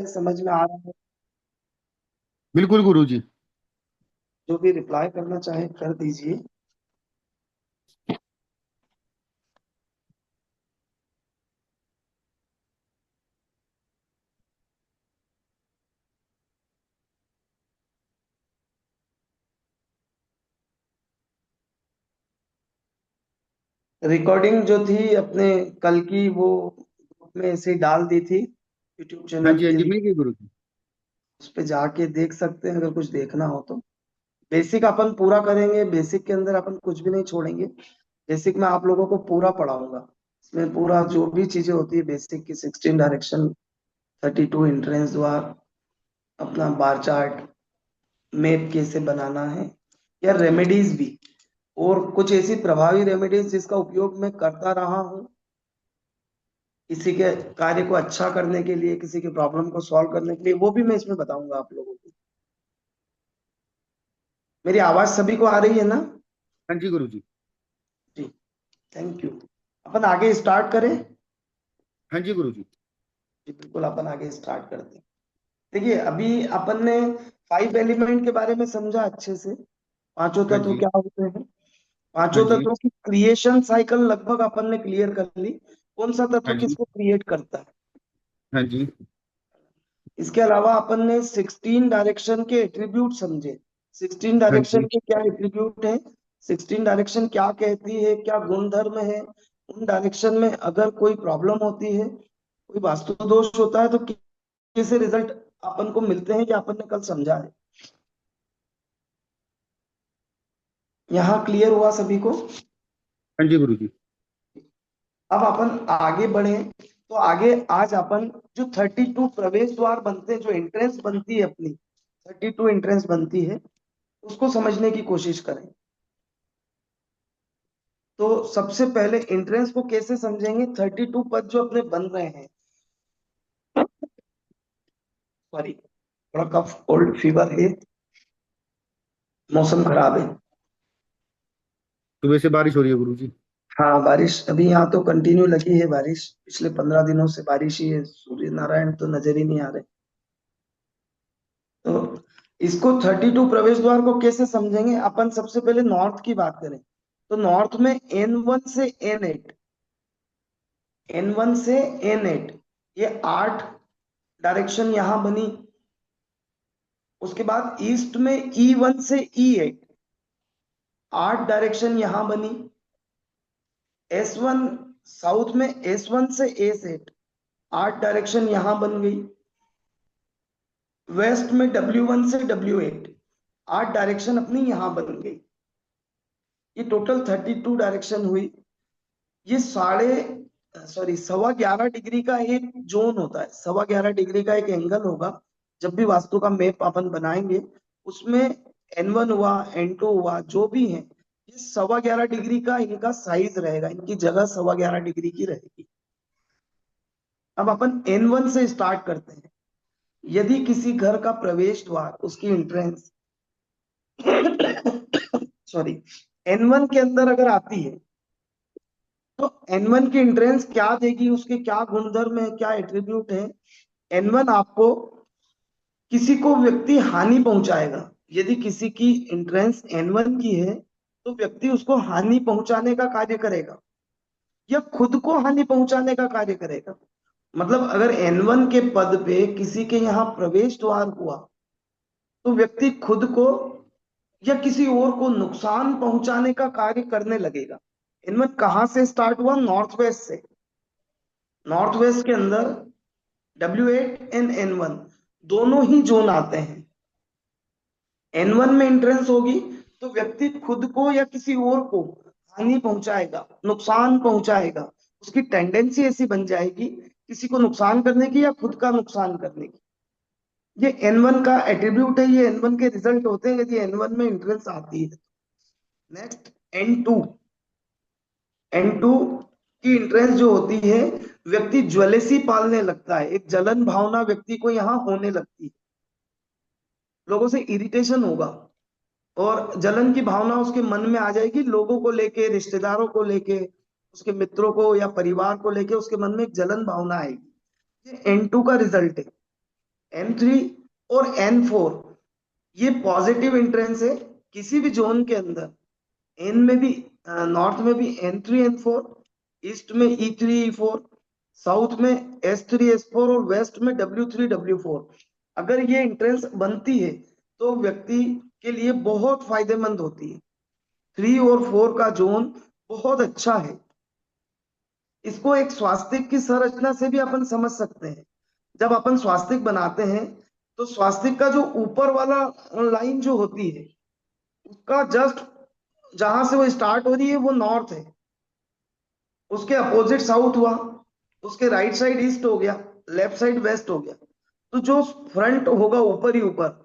है, समझ में आ रहा है? बिल्कुल गुरुजी। जो भी रिप्लाई करना चाहे कर दीजिए। रिकॉर्डिंग जो थी अपने कल की, वो ग्रुप में ऐसे ही डाल दी थी यूट्यूब हाँ चैनल जी, हाँ के जी, लिए। मिल गई गुरुजी। उस पे जाके देख सकते हैं अगर कुछ देखना हो तो। बेसिक अपन पूरा करेंगे, बेसिक के अंदर अपन कुछ भी नहीं छोड़ेंगे। बेसिक में आप लोगों को पूरा पढ़ाऊंगा। इसमें पूरा जो भी चीजें होती है बेसिक की, 16 डायरेक्शन, 32 एंट्रेंस द्वार, अपना बार चार्ट, मैप कैसे बनाना है, या रेमेडीज भी, और कुछ ऐसी प्रभावी रेमेडीज जिसका उपयोग मैं करता रहा हूँ किसी के कार्य को अच्छा करने के लिए, किसी के प्रॉब्लम को सॉल्व करने के लिए, वो भी मैं इसमें बताऊंगा आप लोगों को। मेरी आवाज सभी को आ रही है ना? हाँ जी गुरुजी। जी, थैंक यू। अपन आगे स्टार्ट करें? हाँ जी गुरुजी। जी बिल्कुल, अपन आगे स्टार्ट करते हैं। देखिए, अभी अपन ने 5 एलिमेंट के बारे में समझा अच्छे से। पांचों हाँ तत्व जी। क्या होते हैं, हाँ पांचों जी। तत्वों की क्रिएशन साइकिल लगभग अपन ने क्लियर कर ली। कौन सा हाँ तत्व जी। किसको क्रिएट करता है। हाँ जी। इसके अलावा अपन ने 16 डायरेक्शन के एट्रीब्यूट समझे। 16 हाँ डायरेक्शन जी। के क्या एट्रीब्यूट है, 16 डायरेक्शन क्या कहती है, क्या गुणधर्म है, उन डायरेक्शन में अगर कोई प्रॉब्लम होती है, कोई वास्तु दोष होता है, तो कैसे रिजल्ट अपन को मिलते हैं, ये अपन ने कल समझा है। यहाँ क्लियर हुआ सभी को? हाँ जी गुरुजी। अब अपन आगे बढ़े, तो आगे आज अपन जो 32 प्रवेश द्वार बनते हैं, जो एंट्रेंस बनती है अपनी, 32 एंट्रेंस बनती है, उसको समझने की कोशिश करें। तो सबसे पहले एंट्रेंस को कैसे समझेंगे, 32 पद जो अपने बन रहे हैं। सॉरी, थोड़ा कफ कोल्ड फीवर है, मौसम खराब है। सुबह से बारिश हो रही है गुरुजी। हाँ, बारिश अभी यहाँ तो कंटिन्यू लगी है बारिश, पिछले 15 दिनों से बारिश ही है, सूर्य नारायण तो नजर ही नहीं आ रहे। तो इसको 32 प्रवेश द्वार को कैसे समझेंगे अपन, सबसे पहले नॉर्थ की बात करें। तो नॉर्थ में N1 से N8, N1 से N8, ये 8 डायरेक्शन यहां बनी। उसके बाद ईस्ट में E1 से E8, 8 डायरेक्शन यहां बनी। S1 साउथ में S1 से S8, 8 डायरेक्शन यहां बन गई। वेस्ट में W1 से W8, 8 डायरेक्शन अपनी यहां बन गई। ये टोटल 32 डायरेक्शन हुई। ये साढ़े सॉरी 11.25 डिग्री का एक जोन होता है, 11.25 डिग्री का एक एंगल होगा। जब भी वास्तु का मैप अपन बनाएंगे, उसमें N1 हुआ, N2 हुआ, जो भी है, ये 11.25 डिग्री का इनका साइज रहेगा, इनकी जगह 11.25 डिग्री की रहेगी। अब अपन N1 से स्टार्ट करते हैं। यदि किसी घर का प्रवेश द्वार, उसकी एंट्रेंस सॉरी N1 के अंदर अगर आती है, तो N1 की एंट्रेंस क्या देगी, उसके क्या गुणधर्म है, क्या एट्रीब्यूट है। N1 आपको, किसी को व्यक्ति हानि पहुंचाएगा। यदि किसी की एंट्रेंस N1 की है, तो व्यक्ति उसको हानि पहुंचाने का कार्य करेगा, या खुद को हानि पहुंचाने का कार्य करेगा। मतलब अगर N1 के पद पे किसी के यहाँ प्रवेश द्वार हुआ, तो व्यक्ति खुद को या किसी और को नुकसान पहुंचाने का कार्य करने लगेगा। N1 कहां से स्टार्ट हुआ, नॉर्थ वेस्ट से। नॉर्थ वेस्ट के अंदर W8 एंड N1 दोनों ही जोन आते हैं। N1 में एंट्रेंस होगी, तो व्यक्ति खुद को या किसी और को हानि पहुंचाएगा, नुकसान पहुंचाएगा। उसकी टेंडेंसी ऐसी बन जाएगी किसी को नुकसान करने की या खुद का नुकसान करने की। ये N1 का एट्रीब्यूट है, ये N1 के रिजल्ट होते हैं यदि N1 में एंट्रेंस आती है। नेक्स्ट N2, N2 की एंट्रेंस जो होती है, व्यक्ति ज्वेलेसी पालने लगता है, एक जलन भावना व्यक्ति को यहाँ होने लगती है, लोगों से इरिटेशन होगा, और जलन की भावना उसके मन में आ जाएगी, लोगों को लेके, रिश्तेदारों को लेके, उसके मित्रों को या परिवार को लेके उसके मन में एक जलन भावना आएगी। ये N2 का रिजल्ट है। N3 और N4 ये पॉजिटिव एंट्रेंस है किसी भी जोन के अंदर। एन में भी, नॉर्थ में भी N3 N4, ईस्ट में E3 E4, साउथ में S3 S4 और वेस्ट में W3 W4। अगर ये एंट्रेंस बनती है तो व्यक्ति के लिए बहुत फायदेमंद होती है। 3 और 4 का जोन बहुत अच्छा है। इसको एक स्वास्तिक की संरचना से भी अपन समझ सकते हैं। जब अपन स्वास्तिक बनाते हैं तो स्वास्तिक का जो ऊपर वाला लाइन जो होती है उसका जस्ट जहां से वो स्टार्ट हो रही है वो नॉर्थ है, उसके अपोजिट साउथ हुआ, उसके राइट साइड ईस्ट हो गया, लेफ्ट साइड वेस्ट हो गया। तो जो फ्रंट होगा ऊपर ही ऊपर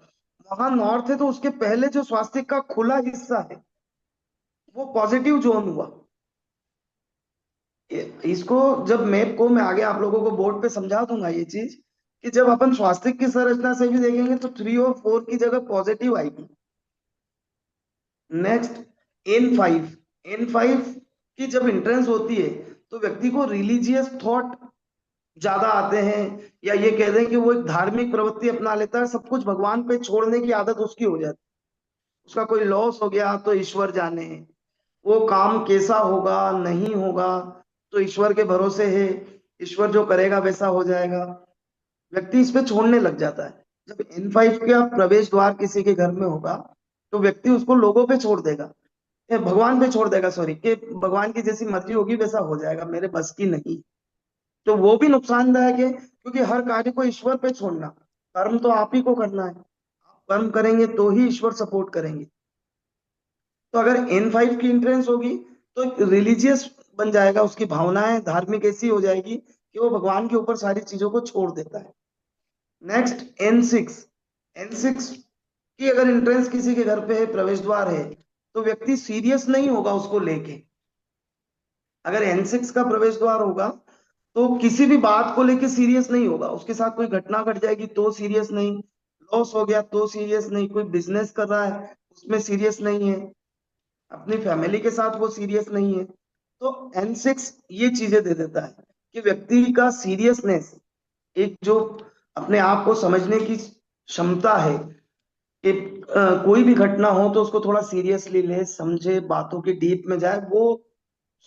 वहां नॉर्थ है, तो उसके पहले जो स्वास्तिक का खुला हिस्सा है वो पॉजिटिव जोन हुआ। इसको जब मैप को मैं आगे आप लोगों को बोर्ड पे समझा दूंगा ये चीज, कि जब अपन स्वास्तिक की संरचना से भी देखेंगे तो 3 और 4 की जगह पॉजिटिव आएगी। Next N5। N5 की जब एंट्रेंस होती है तो व्यक्ति को रिलीजियस थॉट ज्यादा आते हैं, या ये कह दें कि वो एक धार्मिक प्रवृत्ति अपना लेता है, सब कुछ भगवान पे छोड़ने की आदत उसकी हो जाती है। उसका कोई लॉस हो गया तो ईश्वर जाने, वो काम कैसा होगा नहीं होगा तो ईश्वर के भरोसे है, ईश्वर जो करेगा वैसा हो जाएगा। व्यक्ति इस पे छोड़ने लग जाता है। जब N5 का प्रवेश द्वार किसी के घर में होगा तो व्यक्ति उसको लोगों पे छोड़ देगा, भगवान पे छोड़ देगा, सॉरी, कि भगवान की जैसी मर्जी होगी वैसा हो जाएगा, मेरे बस की नहीं। तो वो भी नुकसानदायक है, क्योंकि हर कार्य को ईश्वर पे छोड़ना, कर्म तो आप ही को करना है, आप कर्म करेंगे तो ही ईश्वर सपोर्ट करेंगे। तो अगर N5 की एंट्रेंस होगी तो रिलीजियस बन जाएगा, उसकी भावनाएं धार्मिक ऐसी हो जाएगी कि वो भगवान के ऊपर सारी चीजों को छोड़ देता है। Next N6। N6 की अगर एंट्रेंस किसी के घर पे है, प्रवेश द्वार है, तो व्यक्ति सीरियस नहीं होगा उसको लेके। अगर N6 का प्रवेश द्वार होगा तो किसी भी बात को लेके सीरियस नहीं होगा, उसके साथ कोई घटना घट जाएगी तो सीरियस नहीं, लॉस हो गया तो सीरियस नहीं, कोई बिजनेस कर रहा है उसमें सीरियस नहीं है, अपनी फैमिली के साथ वो सीरियस नहीं है। तो N6 ये चीजें दे देता है कि व्यक्ति का सीरियसनेस, एक जो अपने आप को समझने की क्षमता है कि कोई भी घटना हो तो उसको थोड़ा सीरियसली ले, समझे, बातों के डीप में जाए, वो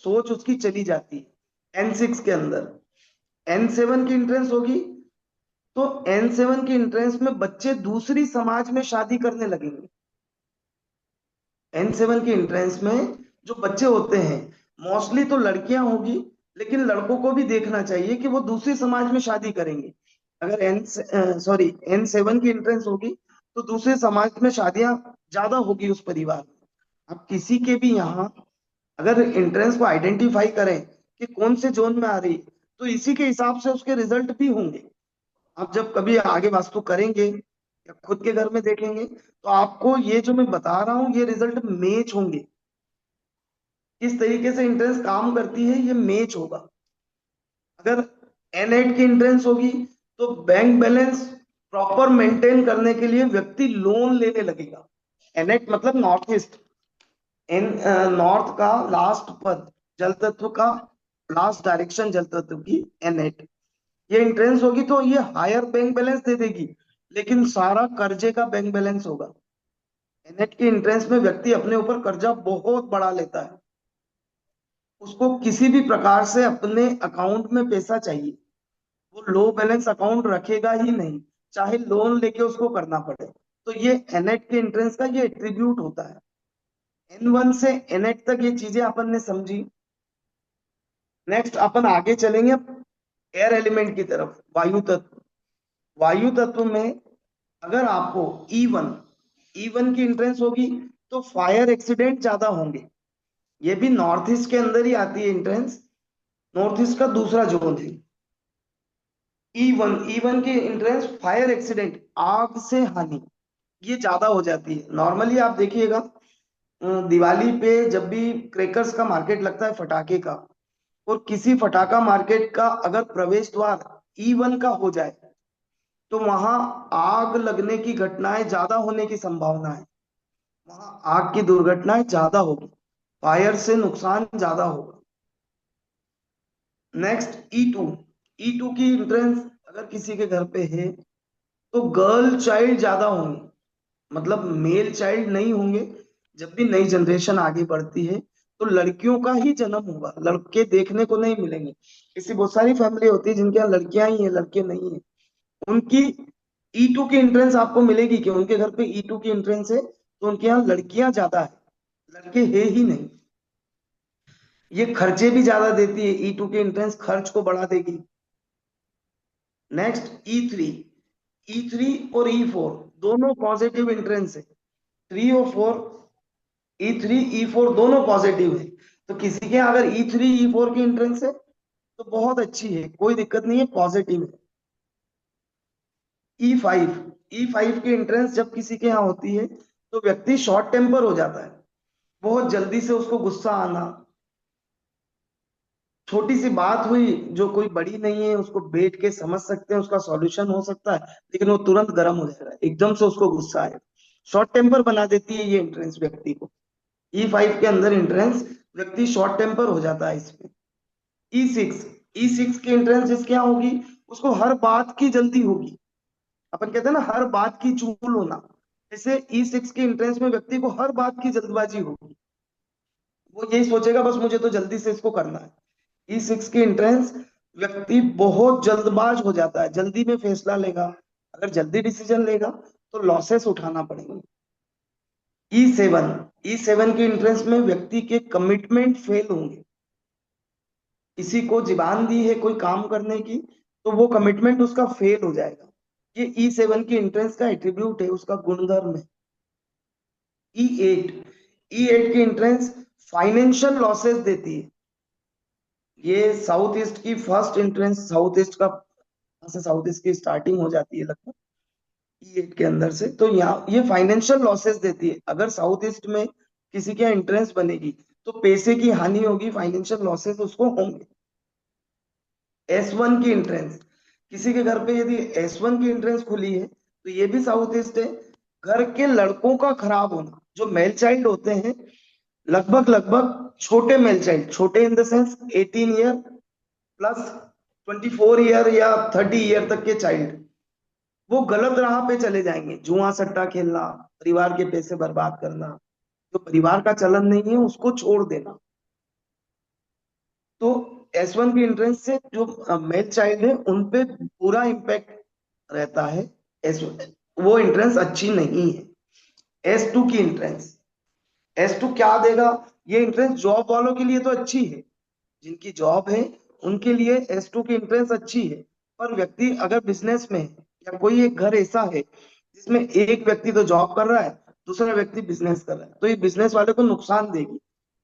सोच उसकी चली जाती है N6 के अंदर। N7 की एंट्रेंस होगी तो N7 की एंट्रेंस में बच्चे दूसरी समाज में शादी करने लगेंगे। N7 की एंट्रेंस में जो बच्चे होते हैं मोस्टली तो लड़कियां होगी, लेकिन लड़कों को भी देखना चाहिए कि वो दूसरी समाज में शादी करेंगे। अगर N7 की एंट्रेंस होगी तो दूसरे समाज में शादियां ज्यादा होगी उस परिवार में। अब किसी के भी यहाँ अगर एंट्रेंस को आइडेंटिफाई करें कि कौन से जोन में आ रही, तो इसी के हिसाब से उसके रिजल्ट भी होंगे। आप जब कभी आगे वास्तु करेंगे या खुद के घर में देखेंगे तो आपको ये जो मैं बता रहा हूँ ये रिजल्ट मैच होंगे। किस तरीके से एंट्रेंस काम करती है ये मैच होगा। अगर N8 की एंट्रेंस होगी तो बैंक बैलेंस प्रॉपर मेंटेन करने के लिए व्यक्ति लोन लेने लगेगा। N8 मतलब नॉर्थ ईस्ट, इन नॉर्थ का लास्ट पद जल तत्व का, लास्ट डायरेक्शन जल तत्व की N8 ये एंट्रेंस होगी तो ये हायर बैंक बैलेंस दे देगी, लेकिन सारा कर्जे का बैंक बैलेंस होगा। N8 की एंट्रेंस में व्यक्ति अपने ऊपर कर्जा बहुत बड़ा लेता है, उसको किसी भी प्रकार से अपने अकाउंट में पैसा चाहिए, वो लो बैलेंस अकाउंट रखेगा ही नहीं, चाहे लोन लेके उसको करना पड़े। तो ये N8 के एंट्रेंस का ये एट्रीब्यूट होता है। N1 से N8 तक ये चीजें अपन ने समझी। नेक्स्ट अपन आगे चलेंगे एयर एलिमेंट की तरफ, वायु तत्व। वायु तत्व में अगर आपको E1 की एंट्रेंस होगी तो फायर एक्सीडेंट ज्यादा होंगे। ये भी नॉर्थ ईस्ट के अंदर ही आती है एंट्रेंस, नॉर्थ ईस्ट का दूसरा जोन है। ई वन की एंट्रेंस फायर एक्सीडेंट, आग से हानि, ये ज्यादा हो जाती है। नॉर्मली आप देखिएगा दिवाली पे जब भी क्रैकर्स का मार्केट लगता है फटाके का, और किसी फटाका मार्केट का अगर प्रवेश द्वार E1 का हो जाए तो वहां आग लगने की घटनाएं ज्यादा होने की संभावना है, वहां आग की दुर्घटनाएं ज्यादा होगी, फायर से नुकसान ज्यादा होगा। Next E2। E2 की एंट्रेंस अगर किसी के घर पे है तो गर्ल चाइल्ड ज्यादा होंगे, मतलब मेल चाइल्ड नहीं होंगे। जब भी नई जनरेशन आगे बढ़ती है तो लड़कियों का ही जन्म होगा, लड़के देखने को नहीं मिलेंगे। ऐसी बहुत सारी फैमिली होती है जिनके यहाँ लड़कियां ही हैं, लड़के नहीं है। उनकी E2 की एंट्रेंस आपको मिलेगी कि उनके घर पे E2 की एंट्रेंस है तो उनके यहाँ लड़कियां ज्यादा है, लड़के है ही नहीं। ये खर्चे भी ज्यादा देती है, E2 की एंट्रेंस खर्च को बढ़ा देगी। नेक्स्ट E3, E3 और E4 दोनों पॉजिटिव एंट्रेंस है। 3 और 4, E3 E4 दोनों पॉजिटिव है। तो किसी के अगर E3 E4 की एंट्रेंस है तो बहुत अच्छी है, कोई दिक्कत नहीं है, पॉजिटिव है। E5 की एंट्रेंस जब किसी के यहाँ होती है तो व्यक्ति शॉर्ट टेम्पर हो जाता है, बहुत जल्दी से उसको गुस्सा आना। छोटी सी बात हुई जो कोई बड़ी नहीं है उसको बैठ के समझ सकते हैं, उसका सॉल्यूशन हो सकता है, लेकिन वो तुरंत गर्म हो जाएगा, एकदम से उसको गुस्सा आएगा। शॉर्ट टेम्पर बना देती है ये एंट्रेंस व्यक्ति को। E5 के अंदर एंट्रेंस व्यक्ति शॉर्ट टेम्पर हो जाता है इसमें। E6, E6 की एंट्रेंस जिसके यहाँ होगी उसको हर बात की जल्दी होगी। अपन कहते हैं ना हर बात की चूल होना, जैसे E6 की एंट्रेंस में व्यक्ति को हर बात की जल्दबाजी होगी। वो यही सोचेगा बस मुझे तो जल्दी से इसको करना है। E6 की एंट्रेंस व्यक्ति बहुत जल्दबाज हो जाता है, जल्दी में फैसला लेगा। अगर जल्दी डिसीजन लेगा तो लॉसेस उठाना पड़ेगा। E7 की एंट्रेंस में व्यक्ति के कमिटमेंट फेल होंगे। किसी को जीबान दी है कोई काम करने की तो वो कमिटमेंट उसका फेल हो जाएगा। ये E7 की एंट्रेंस का एट्रीब्यूट है, उसका गुणधर्म है। E8 की एंट्रेंस फाइनेंशियल लॉसेस देती है। ये साउथ ईस्ट की फर्स्ट एंट्रेंस, साउथ ईस्ट का से साउथ ईस्ट की स्टार्टिंग हो जाती है लगभग E8 के अंदर से। तो यहाँ ये फाइनेंशियल लॉसेस देती है, अगर साउथ ईस्ट में किसी के एंट्रेंस बनेगी तो पैसे की हानि होगी, फाइनेंशियल लॉसेस उसको होंगे। S1 की एंट्रेंस, किसी के घर पे यदि S1 की एंट्रेंस खुली है तो ये भी साउथ ईस्ट है। घर के लड़कों का खराब होना, जो मेल चाइल्ड होते हैं, लगभग लगभग छोटे मेल चाइल्ड, छोटे in the sense 18 year plus 24 year या 30 ईयर तक के चाइल्ड, वो गलत राह पे चले जाएंगे। जुआ सट्टा खेलना, परिवार के पैसे बर्बाद करना, जो परिवार का चलन नहीं है उसको छोड़ देना। तो S1 की एंट्रेंस से जो मेल चाइल्ड है उन पे पूरा इम्पैक्ट रहता है। एस वो एंट्रेंस अच्छी नहीं है। S2 की एंट्रेंस, S2 क्या देगा? ये एंट्रेंस जॉब वालों के लिए तो अच्छी है, जिनकी जॉब है उनके लिए S2 की एंट्रेंस अच्छी है। पर व्यक्ति अगर बिजनेस में है या कोई एक घर ऐसा है जिसमें एक व्यक्ति तो जॉब कर रहा है, दूसरा व्यक्ति बिजनेस कर रहा है, तो ये बिजनेस वाले को नुकसान देगी।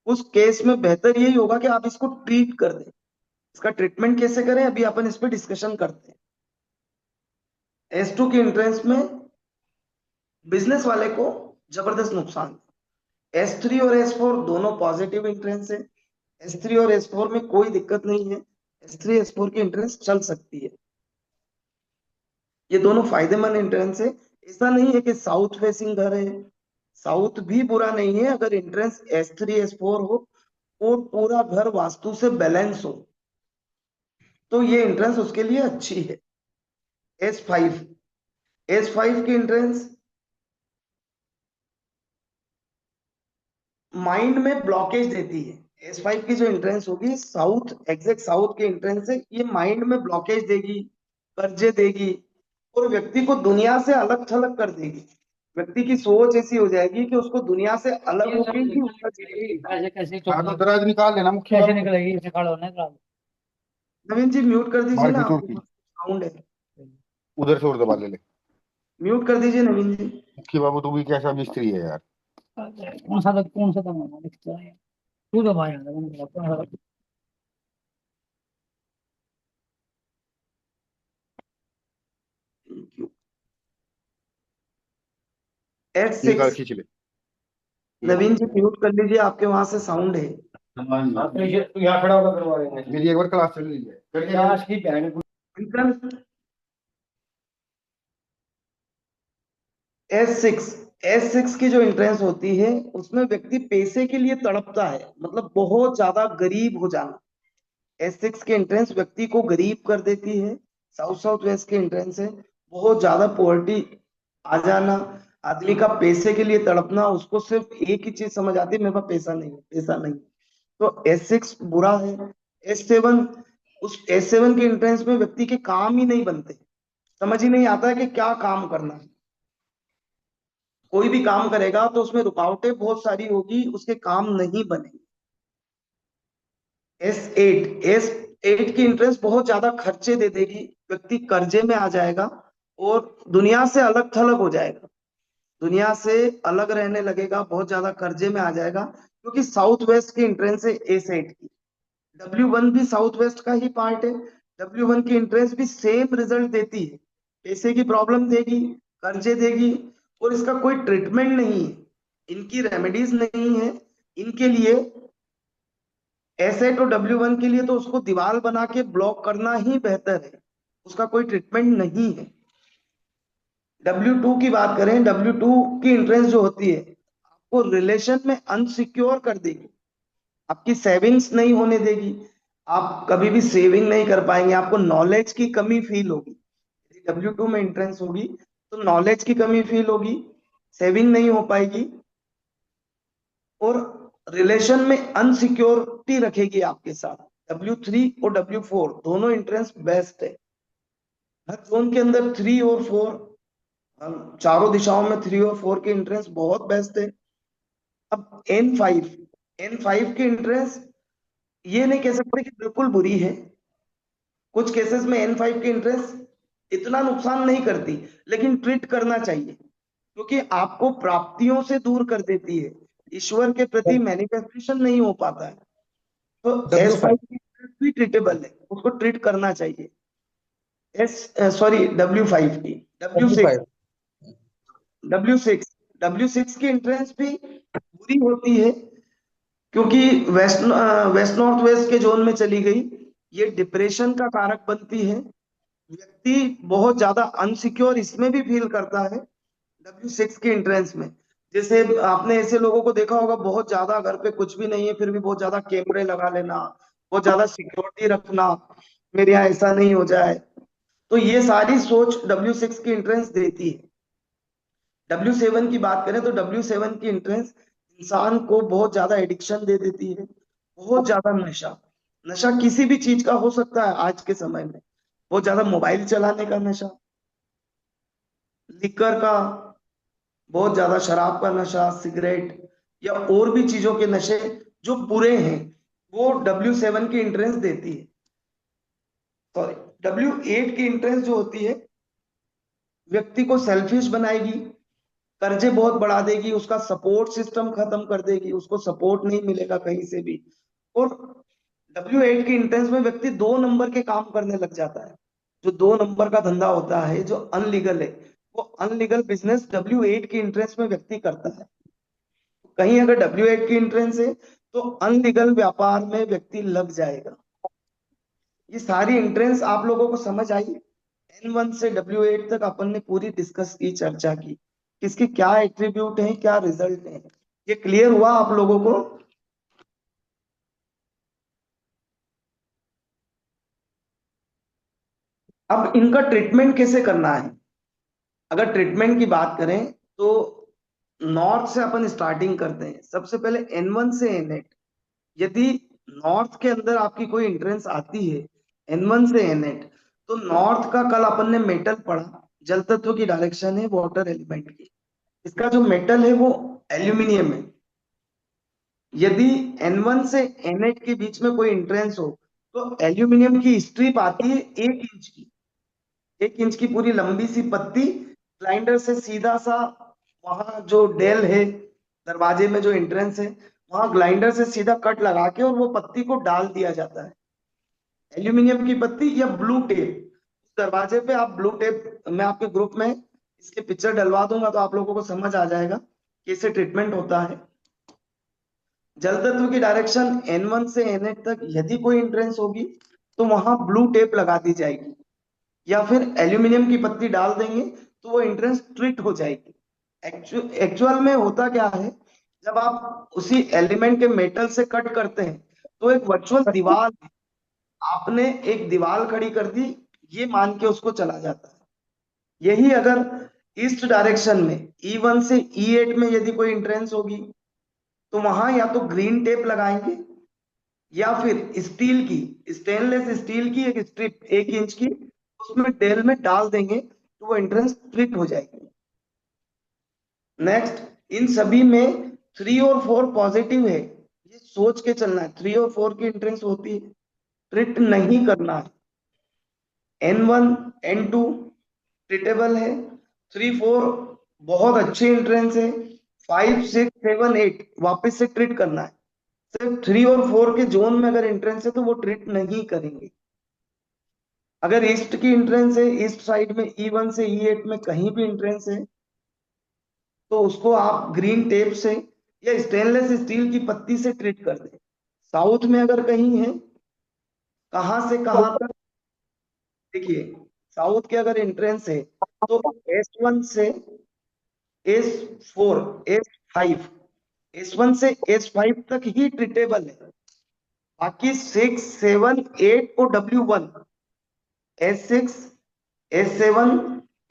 उस केस में बेहतर यही होगा कि आप इसको ट्रीट कर दें। इसका ट्रीटमेंट कैसे करें अभी अपन इस पे डिस्कशन करते हैं। S2 की एंट्रेंस में बिजनेस वाले को जबरदस्त नुकसान। S3 और S4 दोनों पॉजिटिव एंट्रेंस है। S3 और S4 में कोई दिक्कत नहीं है, S3 S4 की एंट्रेंस चल सकती है। ये दोनों फायदेमंद एंट्रेंस है। ऐसा नहीं है कि साउथ फेसिंग घर है, साउथ भी बुरा नहीं है अगर एंट्रेंस S3 S4 हो और पूरा घर वास्तु से बैलेंस हो तो ये एंट्रेंस उसके लिए अच्छी है। S5 की एंट्रेंस माइंड में ब्लॉकेज देती है। S5 की जो एंट्रेंस होगी साउथ, एग्जैक्ट साउथ की एंट्रेंस है, ये माइंड में ब्लॉकेज देगी, कर्जे देगी और व्यक्ति को दुनिया से अलग थलग कर देगी। व्यक्ति की सोच ऐसी हो जाएगी कि उसको दुनिया से अलग ये होके सब ही निकल उसका गई, जीवन। ऐसे कैसे हाँ तो चौक दराज निकाल लेना मुख्य कैसे बाबू। निकलेगी, इसे खड़ा होने का। नवीन जी म्यूट कर दीजिए बाहर ना, की चोट आपके की पास साउंड है। उधर से और दबा ले ले। म्यूट कर दीजिए नवीन जी। मुख्य बाबू तू भी कैसा मिस्त्री है यार। कौन सा दम दिखता है? तू तो भाई एट निकाल सिक्स खींच ले। ले नवीन जी म्यूट कर लीजिए, आपके वहां से साउंड है। यहाँ खड़ा होकर करवा देंगे। मेरी एक बार क्लास चल रही है करके जाओ। लाश की बहन S6 की जो एंट्रेंस होती है उसमें व्यक्ति पैसे के लिए तड़पता है, मतलब बहुत ज्यादा गरीब हो जाना। S6 की एंट्रेंस व्यक्ति को गरीब कर देती है। साउथ साउथ वेस्ट की एंट्रेंस है, बहुत ज्यादा पॉवर्टी आ जाना, आदमी का पैसे के लिए तड़पना, उसको सिर्फ एक ही चीज समझ आती है, मेरे पास पैसा नहीं है, पैसा नहीं है। तो S6 बुरा है। S7, उस S7 के एंट्रेंस में व्यक्ति के काम ही नहीं बनते, समझ ही नहीं आता है कि क्या काम करना है। कोई भी काम करेगा तो उसमें रुकावटें बहुत सारी होगी, उसके काम नहीं बनेंगे। S8 की इंटरेस्ट बहुत ज्यादा खर्चे दे देगी, व्यक्ति कर्जे में आ जाएगा और दुनिया से अलग थलग हो जाएगा, दुनिया से अलग रहने लगेगा, बहुत ज्यादा कर्जे में आ जाएगा, क्योंकि साउथ वेस्ट की इंट्रेंस है S8 की। W1 भी साउथ वेस्ट का ही पार्ट है। W1 की इंट्रेंस भी सेम रिजल्ट देती है, पैसे की प्रॉब्लम देगी, कर्जे देगी, और इसका कोई ट्रीटमेंट नहीं है, इनकी रेमेडीज नहीं है इनके लिए। S8 और W1 के लिए तो उसको दीवार बना के ब्लॉक करना ही बेहतर है, उसका कोई ट्रीटमेंट नहीं है। W2 की बात करें, W2 की इंट्रेंस जो होती है, आपको रिलेशन में अनसिक्योर कर देगी, आपकी सेविंग्स नहीं होने देगी, आप कभी भी सेविंग नहीं कर पाएंगे, आपको नॉलेज की कमी फील होगी। यदि W2 में इंट्रेंस होगी तो नॉलेज की कमी फील होगी, सेविंग नहीं हो पाएगी, और रिलेशन में अनसिक्योरिटी रखेगी आपके साथ। W3 और W4 दोनों इंट्रेंस बेस्ट है, हर जोन के अंदर 3 और 4, चारों दिशाओं में 3 और 4 के इंट्रेंस बहुत बेस्ट है। अब N5 की इंट्रेंस ये नहीं कह सकते कि बिल्कुल बुरी है, कुछ केसेस में N5 की इंटरेस्ट इतना नुकसान नहीं करती, लेकिन ट्रीट करना चाहिए, क्योंकि आपको प्राप्तियों से दूर कर देती है, ईश्वर के प्रति मैनिफेस्टेशन नहीं हो पाता है। तो W5। S5 की interest भी ट्रीटेबल है, उसको ट्रीट करना चाहिए। W5 की, W6, W5। W6 W6 की इंट्रेंस भी बुरी होती है, क्योंकि वेस्ट नॉर्थ वेस्ट के जोन में चली गई, ये डिप्रेशन का कारक बनती है, व्यक्ति बहुत ज्यादा अनसिक्योर इसमें भी फील करता है W6 के एंट्रेंस में। जैसे आपने ऐसे लोगों को देखा होगा, बहुत ज्यादा घर पे कुछ भी नहीं है फिर भी बहुत ज्यादा कैमरे लगा लेना, बहुत ज्यादा सिक्योरिटी रखना, मेरे यहाँ ऐसा नहीं हो जाए, तो ये सारी सोच W6 की एंट्रेंस देती है। W7 की बात करें तो W7 की एंट्रेंस इंसान को बहुत ज्यादा एडिक्शन दे देती है, बहुत ज्यादा नशा, नशा किसी भी चीज का हो सकता है आज के समय में, बहुत ज्यादा मोबाइल चलाने का नशा, लिकर का, बहुत ज्यादा शराब का नशा, सिगरेट या और भी चीजों के नशे जो बुरे हैं, वो W7 की इंट्रेंस देती है। सॉरी, W8 की इंट्रेंस जो होती है, व्यक्ति को सेल्फिश बनाएगी, कर्जे बहुत बढ़ा देगी, उसका सपोर्ट सिस्टम खत्म कर देगी, उसको सपोर्ट नहीं मिलेगा कहीं से भी। और W8 की इंट्रेंस में व्यक्ति 2 नंबर के काम करने लग जाता है, जो 2 नंबर का धंधा होता है, जो अनलीगल है, वो अनलीगल बिजनेस W8 की इंट्रेंस में व्यक्ति करता है। कहीं अगर W8 की इंट्रेंस है तो अनलीगल व्यापार में व्यक्ति लग जाएगा। ये सारी इंट्रेंस आप लोगों को समझ आई? N1 से W8 तक अपन ने पूरी डिस्कस की, चर्चा की, किसके क्या एट्रीब्यूट हैं, क्या रिजल्ट हैं, ये क्लियर हुआ आप लोगों को? अब इनका ट्रीटमेंट कैसे करना है? अगर ट्रीटमेंट की बात करें तो नॉर्थ से अपन स्टार्टिंग करते हैं। सबसे पहले N1 से N8, यदि नॉर्थ के अंदर आपकी कोई इंट्रेंस आती है N1 से N8, तो नॉर्थ का कल अपन ने मेटल पढ़ा, जल तत्व की डायरेक्शन है वाटर एलिमेंट की, इसका जो मेटल है वो एल्यूमिनियम है। यदि N1 से N8 के बीच में कोई इंट्रेंस हो तो एल्यूमिनियम की स्ट्रिप आती है 1 इंच की, 1 इंच की पूरी लंबी सी पत्ती, ग्राइंडर से सीधा सा वहां जो डेल है, दरवाजे में जो एंट्रेंस है, वहां ग्राइंडर से सीधा कट लगा के और वो पत्ती को डाल दिया जाता है, एल्यूमिनियम की पत्ती या ब्लू टेप। दरवाजे पे आप ब्लू टेप, मैं आपके ग्रुप में इसके पिक्चर डलवा दूंगा तो आप लोगों को समझ आ जाएगा कैसे ट्रीटमेंट होता है। जल तत्व की डायरेक्शन N1 से N8 तक यदि कोई इंट्रेंस होगी तो वहां ब्लू टेप लगा दी जाएगी, या फिर एल्यूमिनियम की पत्ती डाल देंगे तो वो इंट्रेंस ट्रीट हो जाएगी। एक्चुअल में होता क्या है, जब आप उसी एलिमेंट के मेटल से कट करते हैं तो एक वर्चुअल दीवार, आपने एक दीवार खड़ी कर दी, ये मान के उसको चला जाता है। यही अगर ईस्ट डायरेक्शन में E1 से E8 में यदि कोई एंट्रेंस होगी तो वहां या तो ग्रीन टेप लगाएंगे या फिर स्टील की, स्टेनलेस स्टील की एक स्ट्रिप 1 इंच की उसमें टेल में डाल देंगे तो वो एंट्रेंस ट्रिट हो जाएगी। नेक्स्ट, इन सभी में 3 और 4 पॉजिटिव है, ये सोच के चलना है। 3 और 4 की एंट्रेंस होती है, ट्रिट नहीं करना है। N1 N2 ट्रिटेबल है, 3 4 बहुत अच्छी एंट्रेंस है, 5 6 7 8 वापस से ट्रिट करना है। सिर्फ 3 और 4 के जोन में अगर एंट्रेंस है तो वो ट्रिट नहीं करेंगे। अगर ईस्ट की एंट्रेंस है, ईस्ट साइड में E1 से E8 में कहीं भी एंट्रेंस है तो उसको आप ग्रीन टेप से या स्टेनलेस स्टील की पत्ती से ट्रीट कर दें। साउथ में अगर कहीं है, कहां से कहां तक, देखिए साउथ के अगर एंट्रेंस है तो S1 से S4 S5, S1 से S5 तक ही ट्रीटेबल है। बाकी 6 7 8 को W1, S6 S7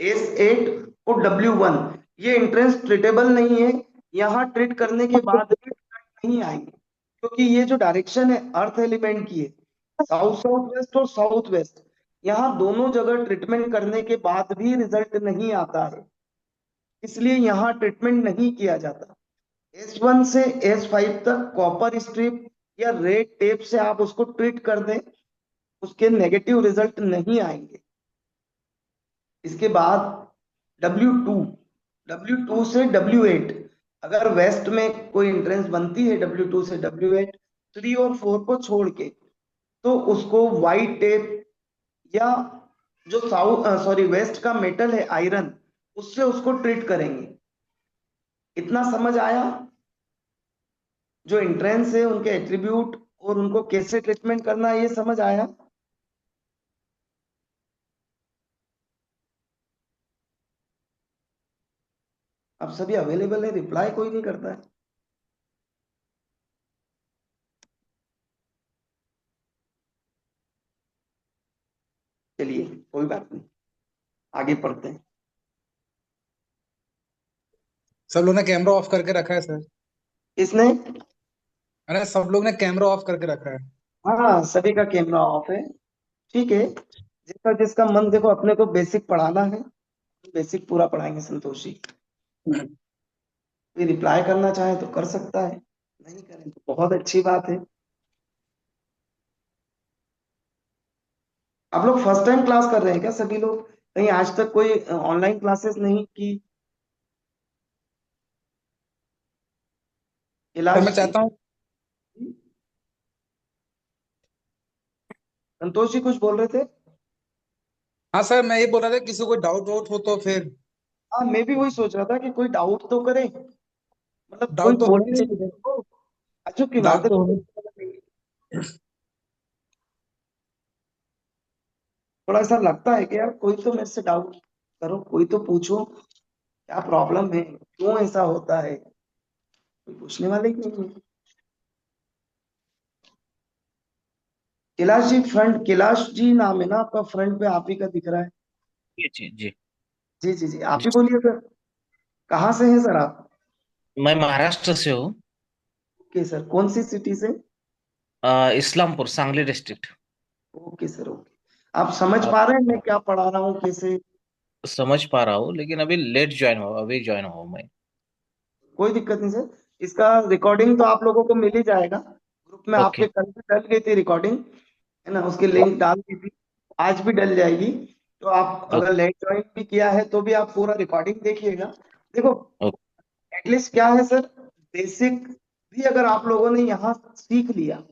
S8 को W1, ये एंट्रेंस ट्रीटेबल नहीं है। यहाँ ट्रीट करने के बाद भी नहीं आएंगे क्योंकि ये जो डायरेक्शन है अर्थ एलिमेंट की है, साउथ साउथ वेस्ट और साउथ वेस्ट, यहाँ दोनों जगह ट्रीटमेंट करने के बाद भी रिजल्ट नहीं आता है, इसलिए यहाँ ट्रीटमेंट नहीं किया जाता। S1 से S5 तक कॉपर स्ट्रिप या रेड टेप से आप उसको ट्रीट कर दें, उसके नेगेटिव रिजल्ट नहीं आएंगे। इसके बाद W2, W2 से W8, अगर वेस्ट में कोई एंट्रेंस बनती है W2 से W8 3 और 4 को छोड़ के, तो उसको व्हाइट टेप या जो साउथ सॉरी वेस्ट का मेटल है आयरन, उससे उसको ट्रीट करेंगे। इतना समझ आया? जो एंट्रेंस है उनके एट्रीब्यूट और उनको कैसे ट्रीटमेंट करना है, ये समझ आया? अब सभी अवेलेबल है, रिप्लाई कोई नहीं करता है। चलिए कोई बात नहीं, आगे पढ़ते हैं। सब लोग ने कैमरा ऑफ करके रखा है सर। इसने, अरे सब लोग ने कैमरा ऑफ करके रखा है। हाँ सभी का कैमरा ऑफ है, ठीक है। जिसका जिसका मन, देखो अपने को बेसिक पढ़ाना है, बेसिक पूरा पढ़ाएंगे संतोषी। कोई रिप्लाई करना चाहे तो कर सकता है, नहीं करें तो बहुत अच्छी बात है। आप लोग फर्स्ट टाइम क्लास कर रहे हैं क्या सभी लोग? कहीं आज तक कोई ऑनलाइन क्लासेस नहीं की? सर मैं इलाज, चाहता हूँ। संतोष जी कुछ बोल रहे थे? हाँ सर, मैं ये बोल रहा था किसी को डाउट वाउट हो तो फिर। हाँ मैं भी वही सोच रहा था कि कोई डाउट तो करे, मतलब कोई डाउट तो होना ही पूछे चाहिए। तो। अच्छा की बात डाउट है। तो होना। थोड़ा ऐसा लगता है कि यार कोई तो मेरे से डाउट करो, कोई तो पूछो, क्या प्रॉब्लम है, क्यों ऐसा होता है, कोई पूछने वाले ही नहीं है। कैलाश जी फ्रंट, कैलाश जी नाम है ना आपका, फ्रंट पे आप ही का दिख रहा है। जी जी जी जी जी जी, आप जी। ही बोलिए सर। कहाँ से हैं सर आप? मैं महाराष्ट्र से हूँ। ओके सर, कौन सी सिटी से? Islampur, Sangli district. Okay sir, okay. आप समझ आप पा रहे हैं मैं क्या पढ़ा रहा हूँ कैसे? समझ पा रहा हूँ, लेकिन अभी लेट ज्वाइन हुआ, अभी ज्वाइन हुआ मैं। कोई दिक्कत नहीं सर, इसका रिकॉर्डिंग तो आप लोगों को मिल ही जाएगा। ग्रुप में आपके ओके। कल भी डल गई थी रिकॉर्डिंग, है ना, उसकी लिंक डाल दी थी, आज भी डल जाएगी। तो आप ओके। अगर लेट ज्वाइन भी किया है तो भी आप पूरा रिकॉर्डिंग देखिएगा। देखो ओके। एटलीस्ट क्या है सर, बेसिक भी अगर आप लोगों ने यहाँ सीख लिया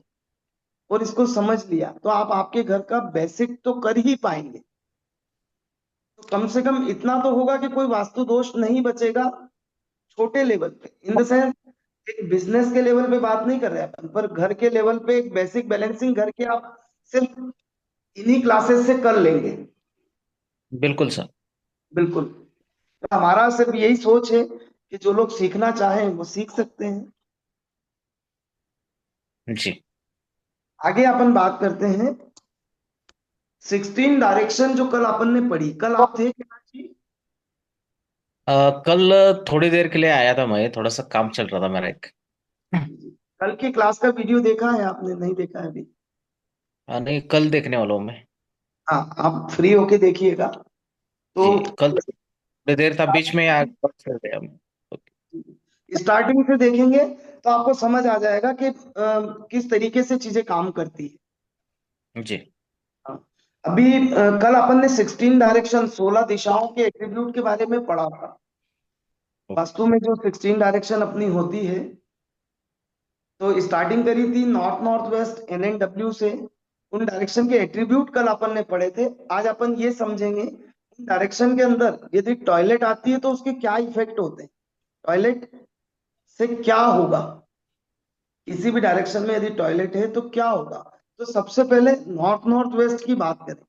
और इसको समझ लिया तो आप आपके घर का बेसिक तो कर ही पाएंगे। तो कम से कम इतना तो होगा कि कोई वास्तु दोष नहीं बचेगा। छोटे लेवल पे इन द सेंस, एक बिजनेस के लेवल पे बात नहीं कर रहे अपन, पर घर के लेवल पे एक बेसिक बैलेंसिंग घर के आप सिर्फ इन्हीं क्लासेस से कर लेंगे। बिल्कुल सर। बिल्कुल। तो हमारा सिर्फ यही सोच है कि जो लोग सीखना चाहें वो सीख सकते हैं। जी आगे अपन बात करते हैं 16 डायरेक्शन जो कल अपन ने पढ़ी। कल आप थे क्या जी? कल थोड़ी देर के लिए आया था, मैं थोड़ा सा काम चल रहा था मेरा एक। कल की क्लास का वीडियो देखा है आपने? नहीं देखा है अभी? नहीं, कल देखने वाला हूँ मैं। हाँ, आप फ्री होके देखिएगा। तो जी, कल थोड़ी देर था, बीच में चल गया मैं। स्टार्टिंग से देखेंगे तो आपको समझ आ जाएगा कि किस तरीके से चीजें काम करती है। जी। हाँ। अभी कल अपन ने 16 डायरेक्शन, 16 दिशाओं के एट्रीब्यूट के बारे में पढ़ा था। वास्तु में जो 16 डायरेक्शन अपनी होती है, तो स्टार्टिंग करी थी north north west N N W से। उन डायरेक्शन के एट्रीब्यूट कल अपन ने पढ़े थे। आज अपन ये समझेंगे उन डायरेक्शन के अंदर यदि टॉयलेट आती है तो उसके क्या इफेक्ट होते हैं, टॉयलेट से क्या होगा। किसी भी डायरेक्शन में यदि टॉयलेट है तो क्या होगा। तो सबसे पहले नॉर्थ नॉर्थ वेस्ट की बात करें।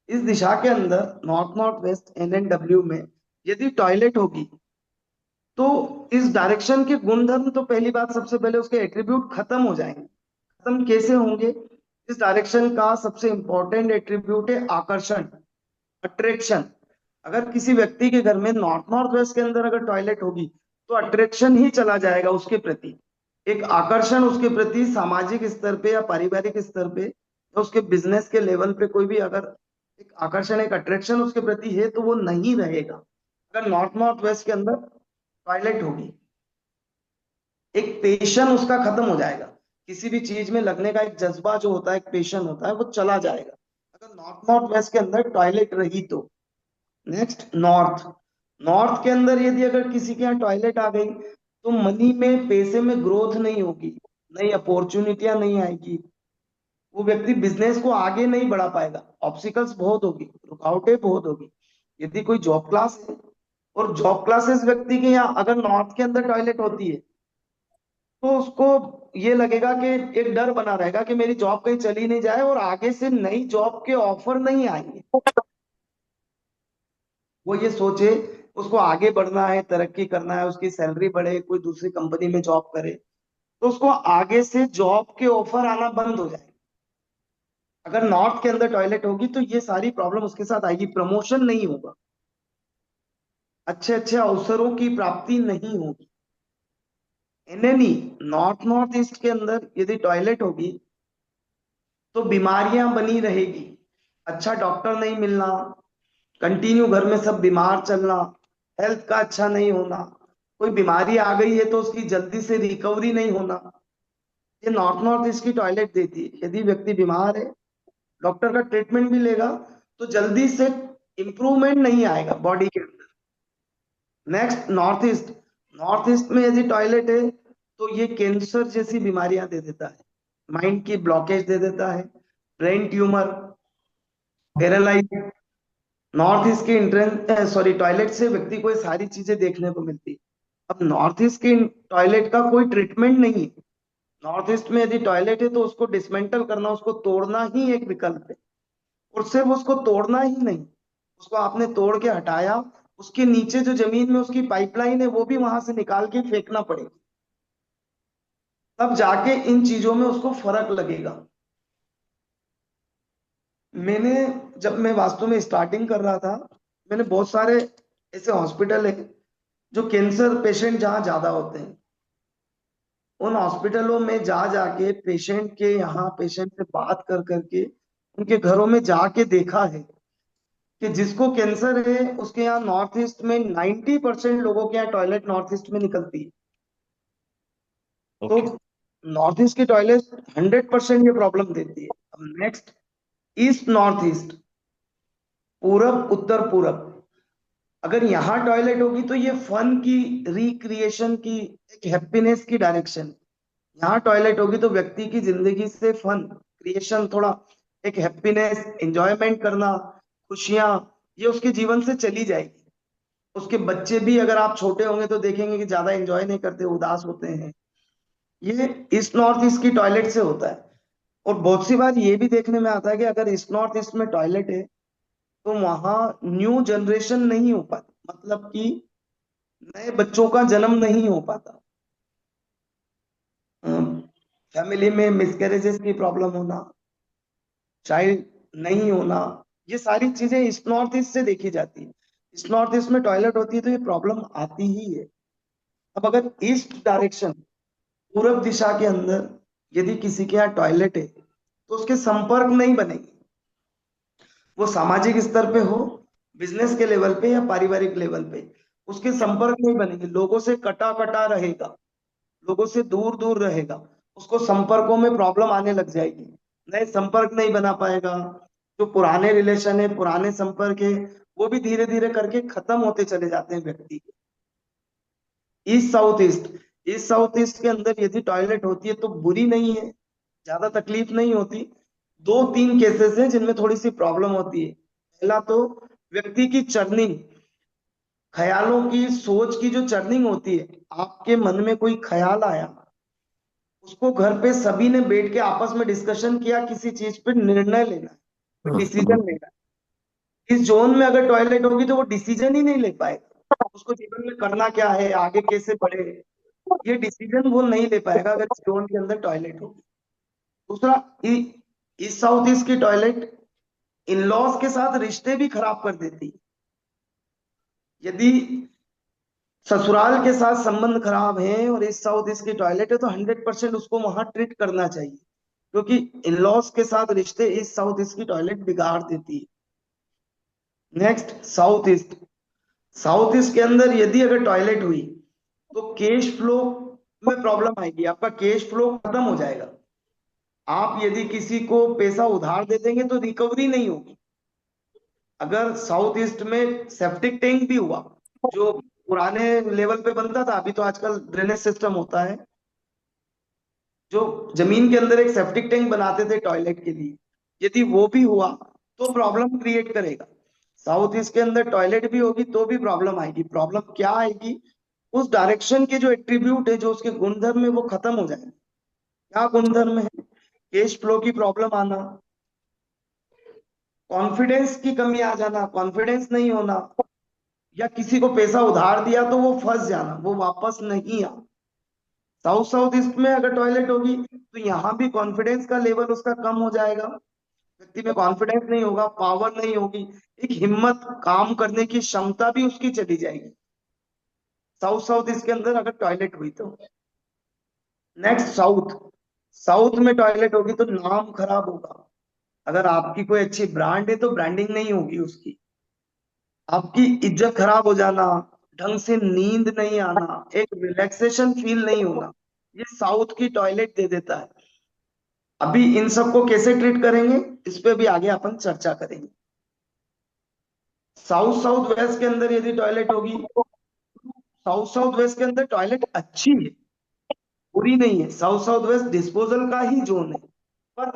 इस दिशा के अंदर north north west N N W में यदि टॉयलेट होगी तो इस डायरेक्शन के गुणधर्म, तो पहली बात सबसे पहले उसके एट्रीब्यूट खत्म हो जाएंगे। खत्म कैसे होंगे? इस डायरेक्शन का सबसे इंपॉर्टेंट एट्रीब्यूट है आकर्षण, अट्रैक्शन। अगर किसी व्यक्ति के घर में नॉर्थ नॉर्थ वेस्ट के अंदर अगर टॉयलेट होगी तो अट्रैक्शन ही चला जाएगा उसके प्रति। एक आकर्षण उसके प्रति, सामाजिक स्तर पे या पारिवारिक स्तर पे या उसके बिजनेस के लेवल पे कोई भी अगर एक आकर्षण, एक अट्रैक्शन उसके प्रति है तो वो नहीं रहेगा अगर नॉर्थ नॉर्थ वेस्ट के अंदर टॉयलेट होगी। एक पेशन उसका खत्म हो जाएगा। किसी भी चीज में लगने का एक जज्बा जो होता है, एक पेशन होता है, वो चला जाएगा अगर नॉर्थ नॉर्थ वेस्ट के अंदर टॉयलेट रही तो। नेक्स्ट नॉर्थ, नॉर्थ के अंदर यदि अगर किसी के यहाँ टॉयलेट आ गई तो मनी में, पैसे में ग्रोथ नहीं होगी, नई अपॉर्चुनिटियां नहीं आएगी। वो व्यक्ति बिजनेस को आगे नहीं बढ़ा पाएगा, ऑब्स्टिकल्स बहुत होगी, रुकावटें बहुत होगी। यदि कोई जॉब क्लास है और जॉब क्लासेस व्यक्ति के यहाँ अगर नॉर्थ के अंदर टॉयलेट होती है तो उसको ये लगेगा कि एक डर बना रहेगा कि मेरी जॉब कहीं चली नहीं जाए और आगे से नई जॉब के ऑफर नहीं आएंगे। वो ये सोचे उसको आगे बढ़ना है, तरक्की करना है, उसकी सैलरी बढ़े, कोई दूसरी कंपनी में जॉब करे, तो उसको आगे से जॉब के ऑफर आना बंद हो जाए। अगर नॉर्थ के अंदर टॉयलेट होगी तो ये सारी प्रॉब्लम उसके साथ आएगी। प्रमोशन नहीं होगा, अच्छे अच्छे अवसरों की प्राप्ति नहीं होगी। एनएनी, नॉर्थ नॉर्थ ईस्ट के अंदर यदि टॉयलेट होगी तो बीमारियां बनी रहेगी, अच्छा डॉक्टर नहीं मिलना, कंटिन्यू घर में सब बीमार चलना, हेल्थ का अच्छा नहीं होना, कोई बीमारी आ गई है तो उसकी जल्दी से रिकवरी नहीं होना। ये नॉर्थ नॉर्थ ईस्ट की टॉयलेट देती है। यदि व्यक्ति बीमार है, डॉक्टर का ट्रीटमेंट भी लेगा तो जल्दी से इंप्रूवमेंट नहीं आएगा बॉडी के अंदर। Next north east, north east में यदि टॉयलेट है तो ये कैंसर जैसी बीमारियां दे देता है, माइंड की ब्लॉकेज दे देता है, brain tumour, paralyse. North east के इंट्रेंस सॉरी टॉयलेट से व्यक्ति को ये सारी चीजें देखने को मिलती है। अब नॉर्थ ईस्ट की टॉयलेट का कोई ट्रीटमेंट नहीं है। नॉर्थ ईस्ट में यदि टॉयलेट है तो उसको डिसमेंटल करना, उसको तोड़ना ही एक विकल्प है। और सिर्फ उसको तोड़ना ही नहीं, उसको आपने तोड़ के हटाया, उसके नीचे जो जमीन में उसकी पाइपलाइन है वो भी वहां से निकाल के फेंकना पड़ेगा, तब जाके इन चीजों में उसको फर्क लगेगा। मैंने, जब मैं वास्तु में स्टार्टिंग कर रहा था, मैंने बहुत सारे ऐसे हॉस्पिटल है जो कैंसर पेशेंट जहाँ ज्यादा होते हैं, उन हॉस्पिटलों में जा जाके पेशेंट के यहाँ पेशेंट से बात कर करके उनके घरों में जाके देखा है कि जिसको कैंसर है उसके यहाँ नॉर्थ ईस्ट में 90% लोगों के यहाँ टॉयलेट नॉर्थ ईस्ट में निकलती है। तो ओके। नॉर्थ ईस्ट की टॉयलेट 100% ये प्रॉब्लम देती है। अब नेक्स्ट ईस्ट नॉर्थ ईस्ट, पूरब उत्तर पूरब, अगर यहाँ टॉयलेट होगी तो ये फन की, रिक्रिएशन की, एक हैप्पीनेस की डायरेक्शन। यहाँ टॉयलेट होगी तो व्यक्ति की जिंदगी से फन क्रिएशन, थोड़ा एक हैप्पीनेस, एंजॉयमेंट करना, खुशियां, ये उसके जीवन से चली जाएगी। उसके बच्चे भी अगर आप छोटे होंगे तो देखेंगे कि ज्यादा एंजॉय नहीं करते, उदास होते हैं। ये ईस्ट नॉर्थ ईस्ट की टॉयलेट से होता है। और बहुत सी बार ये भी देखने में आता है कि अगर ईस्ट नॉर्थ ईस्ट में टॉयलेट है तो वहां न्यू जनरेशन नहीं हो पाती, मतलब कि नए बच्चों का जन्म नहीं हो पाता, फैमिली में मिसकैरेजेस की प्रॉब्लम होना, चाइल्ड नहीं होना, ये सारी चीजें ईस्ट नॉर्थ ईस्ट से देखी जाती है। इस नॉर्थ ईस्ट में टॉयलेट होती है तो ये प्रॉब्लम आती ही है। अब अगर ईस्ट डायरेक्शन, पूरब दिशा के अंदर यदि किसी के यहाँ टॉयलेट है तो उसके संपर्क नहीं बनेंगे, वो सामाजिक स्तर पे हो, बिजनेस के लेवल पे या पारिवारिक लेवल पे, उसके संपर्क नहीं बनेंगे, लोगों से कटा कटा रहेगा, लोगों से दूर दूर रहेगा, उसको संपर्कों में प्रॉब्लम आने लग जाएगी, नए संपर्क नहीं बना पाएगा, जो पुराने रिलेशन है, पुराने संपर्क है, वो भी धीरे धीरे करके खत्म होते चले जाते हैं व्यक्ति के। East south east, east south east के अंदर यदि टॉयलेट होती है तो बुरी नहीं है, ज्यादा तकलीफ नहीं होती। दो तीन केसेस हैं जिनमें थोड़ी सी प्रॉब्लम होती है। पहला तो व्यक्ति की चर्निंग, ख्यालों की, सोच की जो चर्निंग होती है, आपके मन में कोई ख्याल आया, उसको घर पे सभी ने बैठ के आपस में डिस्कशन किया, किसी चीज पे निर्णय लेना है, डिसीजन लेना है। इस जोन में अगर टॉयलेट होगी तो वो डिसीजन ही नहीं ले पाएगा, उसको जीवन में करना क्या है, आगे कैसे बढ़े, ये डिसीजन वो नहीं ले पाएगा अगर इस जोन के अंदर टॉयलेट होगी। दूसरा, इस साउथ ईस्ट की टॉयलेट इन लॉज के साथ रिश्ते भी खराब कर देती है। यदि ससुराल के साथ संबंध खराब है और इस साउथ ईस्ट की टॉयलेट है तो 100% उसको वहां ट्रीट करना चाहिए, क्योंकि इन लॉज के साथ रिश्ते इस साउथ ईस्ट की टॉयलेट बिगाड़ देती है। Next, south east, south east के अंदर यदि अगर टॉयलेट हुई तो कैश फ्लो में प्रॉब्लम आएगी, आपका कैश फ्लो खत्म हो जाएगा। आप यदि किसी को पैसा उधार दे देंगे तो रिकवरी नहीं होगी। अगर साउथ ईस्ट में सेप्टिक टैंक भी हुआ, जो पुराने लेवल पे बनता था, अभी तो आजकल ड्रेनेज सिस्टम होता है, जो जमीन के अंदर एक सेप्टिक टैंक बनाते थे टॉयलेट के लिए, यदि वो भी हुआ तो प्रॉब्लम क्रिएट करेगा। साउथ ईस्ट के अंदर टॉयलेट भी होगी तो भी प्रॉब्लम आएगी। प्रॉब्लम क्या आएगी, उस डायरेक्शन के जो एट्रीब्यूट है, जो उसके गुणधर्म है, वो खत्म हो जाएंगे। क्या गुणधर्म है, कैश फ्लो की प्रॉब्लम आना, कॉन्फिडेंस की कमी आ जाना, कॉन्फिडेंस नहीं होना, या किसी को पैसा उधार दिया तो वो फंस जाना, वो वापस नहीं आ। साउथ साउथ ईस्ट में अगर टॉयलेट होगी तो यहाँ भी कॉन्फिडेंस का लेवल उसका कम हो जाएगा, व्यक्ति में कॉन्फिडेंस नहीं होगा, पावर नहीं होगी, एक हिम्मत, काम करने की क्षमता भी उसकी चली जाएगी, साउथ साउथ ईस्ट के अंदर अगर टॉयलेट हुई तो। नेक्स्ट, साउथ, साउथ में टॉयलेट होगी तो नाम खराब होगा। अगर आपकी कोई अच्छी ब्रांड है तो ब्रांडिंग नहीं होगी उसकी, आपकी इज्जत खराब हो जाना, ढंग से नींद नहीं आना, एक रिलैक्सेशन फील नहीं होना, ये साउथ की टॉयलेट दे देता है। अभी इन सबको कैसे ट्रीट करेंगे, इस पे भी आगे अपन चर्चा करेंगे। साउथ साउथ वेस्ट के अंदर यदि टॉयलेट होगी, साउथ साउथ वेस्ट के अंदर टॉयलेट अच्छी है, बुरी नहीं है, साउथ साउथ वेस्ट डिस्पोजल का ही जोन है, पर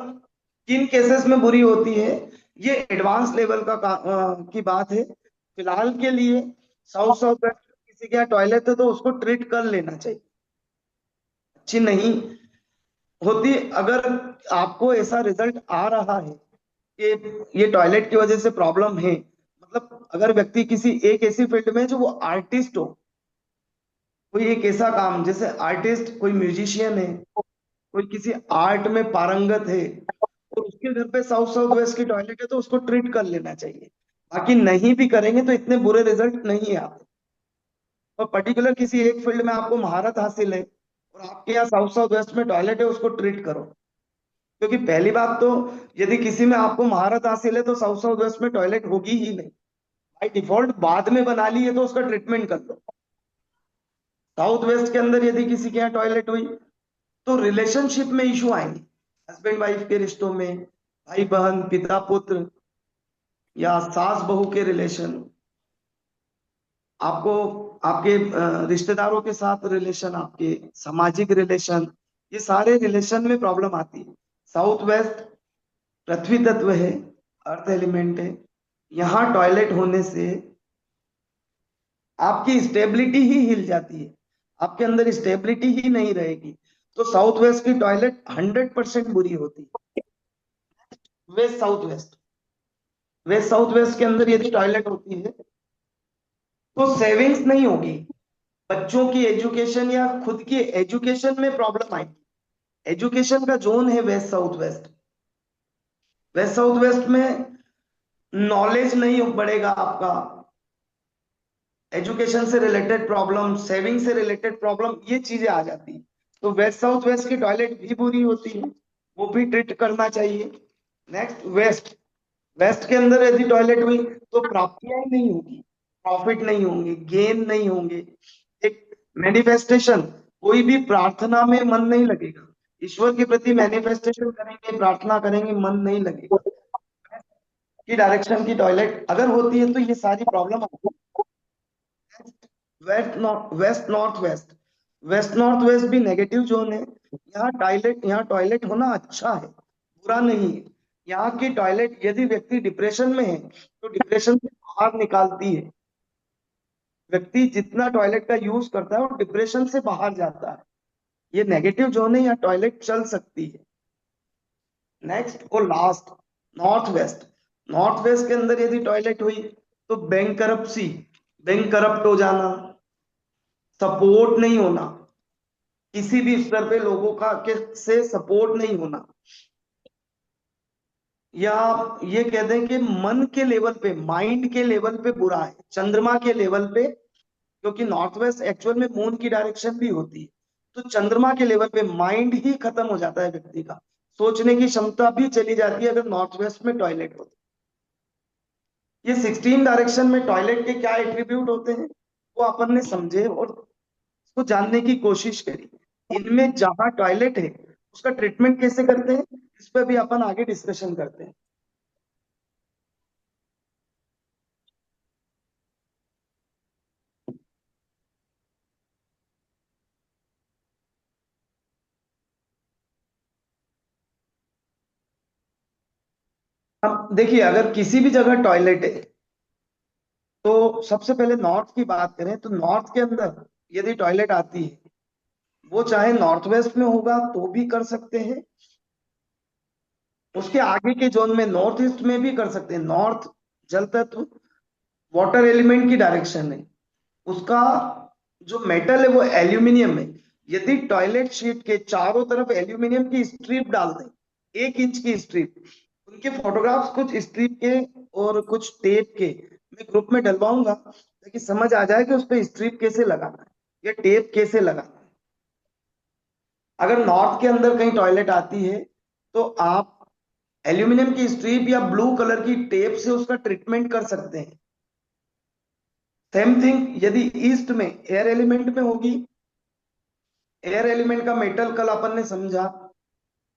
किन केसेस में बुरी होती है, ये एडवांस लेवल की बात है। फिलहाल के लिए साउथ साउथ वेस्ट किसी के यहाँ टॉयलेट है तो उसको ट्रीट कर लेना चाहिए, अच्छी नहीं होती। अगर आपको ऐसा रिजल्ट आ रहा है कि ये टॉयलेट की वजह से प्रॉब्लम है, मतलब अगर व्यक्ति किसी एक ऐसी फील्ड में जो वो आर्टिस्ट हो, कोई एक ऐसा काम, जैसे आर्टिस्ट, कोई म्यूजिशियन है, कोई किसी आर्ट में पारंगत है, और उसके घर पे साउथ साउथ वेस्ट की टॉयलेट है तो उसको ट्रीट कर लेना चाहिए। बाकी नहीं भी करेंगे तो इतने बुरे रिजल्ट नहीं आते। और पर्टिकुलर किसी एक फील्ड में आपको महारत हासिल है और आपके यहाँ साउथ साउथ वेस्ट में टॉयलेट है, उसको ट्रीट करो। क्योंकि पहली बात तो, यदि किसी में आपको महारत हासिल है तो साउथ साउथ वेस्ट में टॉयलेट होगी ही नहीं, बाई डिफॉल्ट बाद में बना ली है तो उसका ट्रीटमेंट कर लो। साउथ वेस्ट के अंदर यदि किसी के यहाँ टॉयलेट हुई तो रिलेशनशिप में इशू आएंगे, हस्बैंड वाइफ के रिश्तों में, भाई बहन, पिता पुत्र, या सास बहू के रिलेशन, आपको आपके रिश्तेदारों के साथ रिलेशन, आपके सामाजिक रिलेशन, ये सारे रिलेशन में प्रॉब्लम आती है। साउथ वेस्ट पृथ्वी तत्व है, अर्थ एलिमेंट है, यहाँ टॉयलेट होने से आपकी स्टेबिलिटी ही हिल जाती है, आपके अंदर स्टेबिलिटी ही नहीं रहेगी। तो साउथ वेस्ट की टॉयलेट 100% बुरी होती है। West south west, west south west के अंदर यदि टॉयलेट होती है तो सेविंग्स नहीं होगी, बच्चों की एजुकेशन या खुद की एजुकेशन में प्रॉब्लम आएगी। एजुकेशन का जोन है west south west, west south west में नॉलेज नहीं बढ़ेगा आपका, एजुकेशन से रिलेटेड प्रॉब्लम, सेविंग से रिलेटेड प्रॉब्लम, ये चीजें आ जाती है। तो वेस्ट साउथ वेस्ट की टॉयलेट भी बुरी होती है, वो भी ट्रीट करना चाहिए। नेक्स्ट वेस्ट, वेस्ट के अंदर यदि टॉयलेट हुई तो प्राप्तियां ही नहीं होगी, प्रॉफिट नहीं होंगे, गेन नहीं होंगे, एक मैनिफेस्टेशन, कोई भी प्रार्थना में मन नहीं लगेगा, ईश्वर के प्रति मैनिफेस्टेशन करेंगे, प्रार्थना करेंगे, मन नहीं लगेगा। की डायरेक्शन की टॉयलेट अगर होती है तो ये सारी प्रॉब्लम आती है। Waste north waste, waste north waste भी नेगेटिव जोन है। यहाँ टॉयलेट होना अच्छा है, बुरा नहीं है। यहाँ की टॉयलेट यदि व्यक्ति डिप्रेशन में है तो डिप्रेशन से बाहर निकालती है। व्यक्ति जितना टॉयलेट का यूज करता है वो डिप्रेशन से बाहर जाता है। ये नेगेटिव जोन है, यहाँ टॉयलेट चल सकती है। नेक्स्ट और last, north west, north waste के अंदर यदि टॉयलेट हुई तो बैंक करप्सी, बैंक करप्ट हो जाना, सपोर्ट नहीं होना, किसी भी स्तर पे लोगों का से सपोर्ट नहीं होना, या ये कह दें कि मन के लेवल पे, माइंड के लेवल पे बुरा है, चंद्रमा के लेवल पे, क्योंकि नॉर्थ वेस्ट एक्चुअल में मून की डायरेक्शन भी होती है। तो चंद्रमा के लेवल पे माइंड ही खत्म हो जाता है व्यक्ति का, सोचने की क्षमता भी चली जाती है अगर नॉर्थ वेस्ट में टॉयलेट होता है। ये 16 डायरेक्शन में टॉयलेट के क्या एट्रीब्यूट होते हैं वो अपन ने समझे और उसको जानने की कोशिश करी। इनमें जहां टॉयलेट है उसका ट्रीटमेंट कैसे करते हैं इस पर भी अपन आगे डिस्कशन करते हैं। अब देखिए, अगर किसी भी जगह टॉयलेट है तो सबसे पहले नॉर्थ की बात करें तो नॉर्थ के अंदर यदि टॉयलेट आती है, वो चाहे नॉर्थ वेस्ट में होगा तो भी कर सकते हैं, उसके आगे के जोन में नॉर्थ ईस्ट में भी कर सकते हैं। नॉर्थ जल तत्व, वाटर एलिमेंट की डायरेक्शन है, उसका जो मेटल है वो एल्यूमिनियम है। यदि टॉयलेट शीट के चारों तरफ एल्यूमिनियम की स्ट्रिप डाल दें, 1 इंच की स्ट्रिप, उनके फोटोग्राफ्स कुछ स्ट्रिप के और कुछ टेप के मैं ग्रुप में डलवाऊंगा ताकि समझ आ जाए कि उस पर स्ट्रिप कैसे लगाना है या टेप कैसे लगाना है। अगर नॉर्थ के अंदर कहीं टॉयलेट आती है तो आप एल्यूमिनियम की स्ट्रिप या ब्लू कलर की टेप से उसका ट्रीटमेंट कर सकते हैं। सेम थिंग यदि ईस्ट में एयर एलिमेंट में होगी, एयर एलिमेंट का मेटल कल अपन ने समझा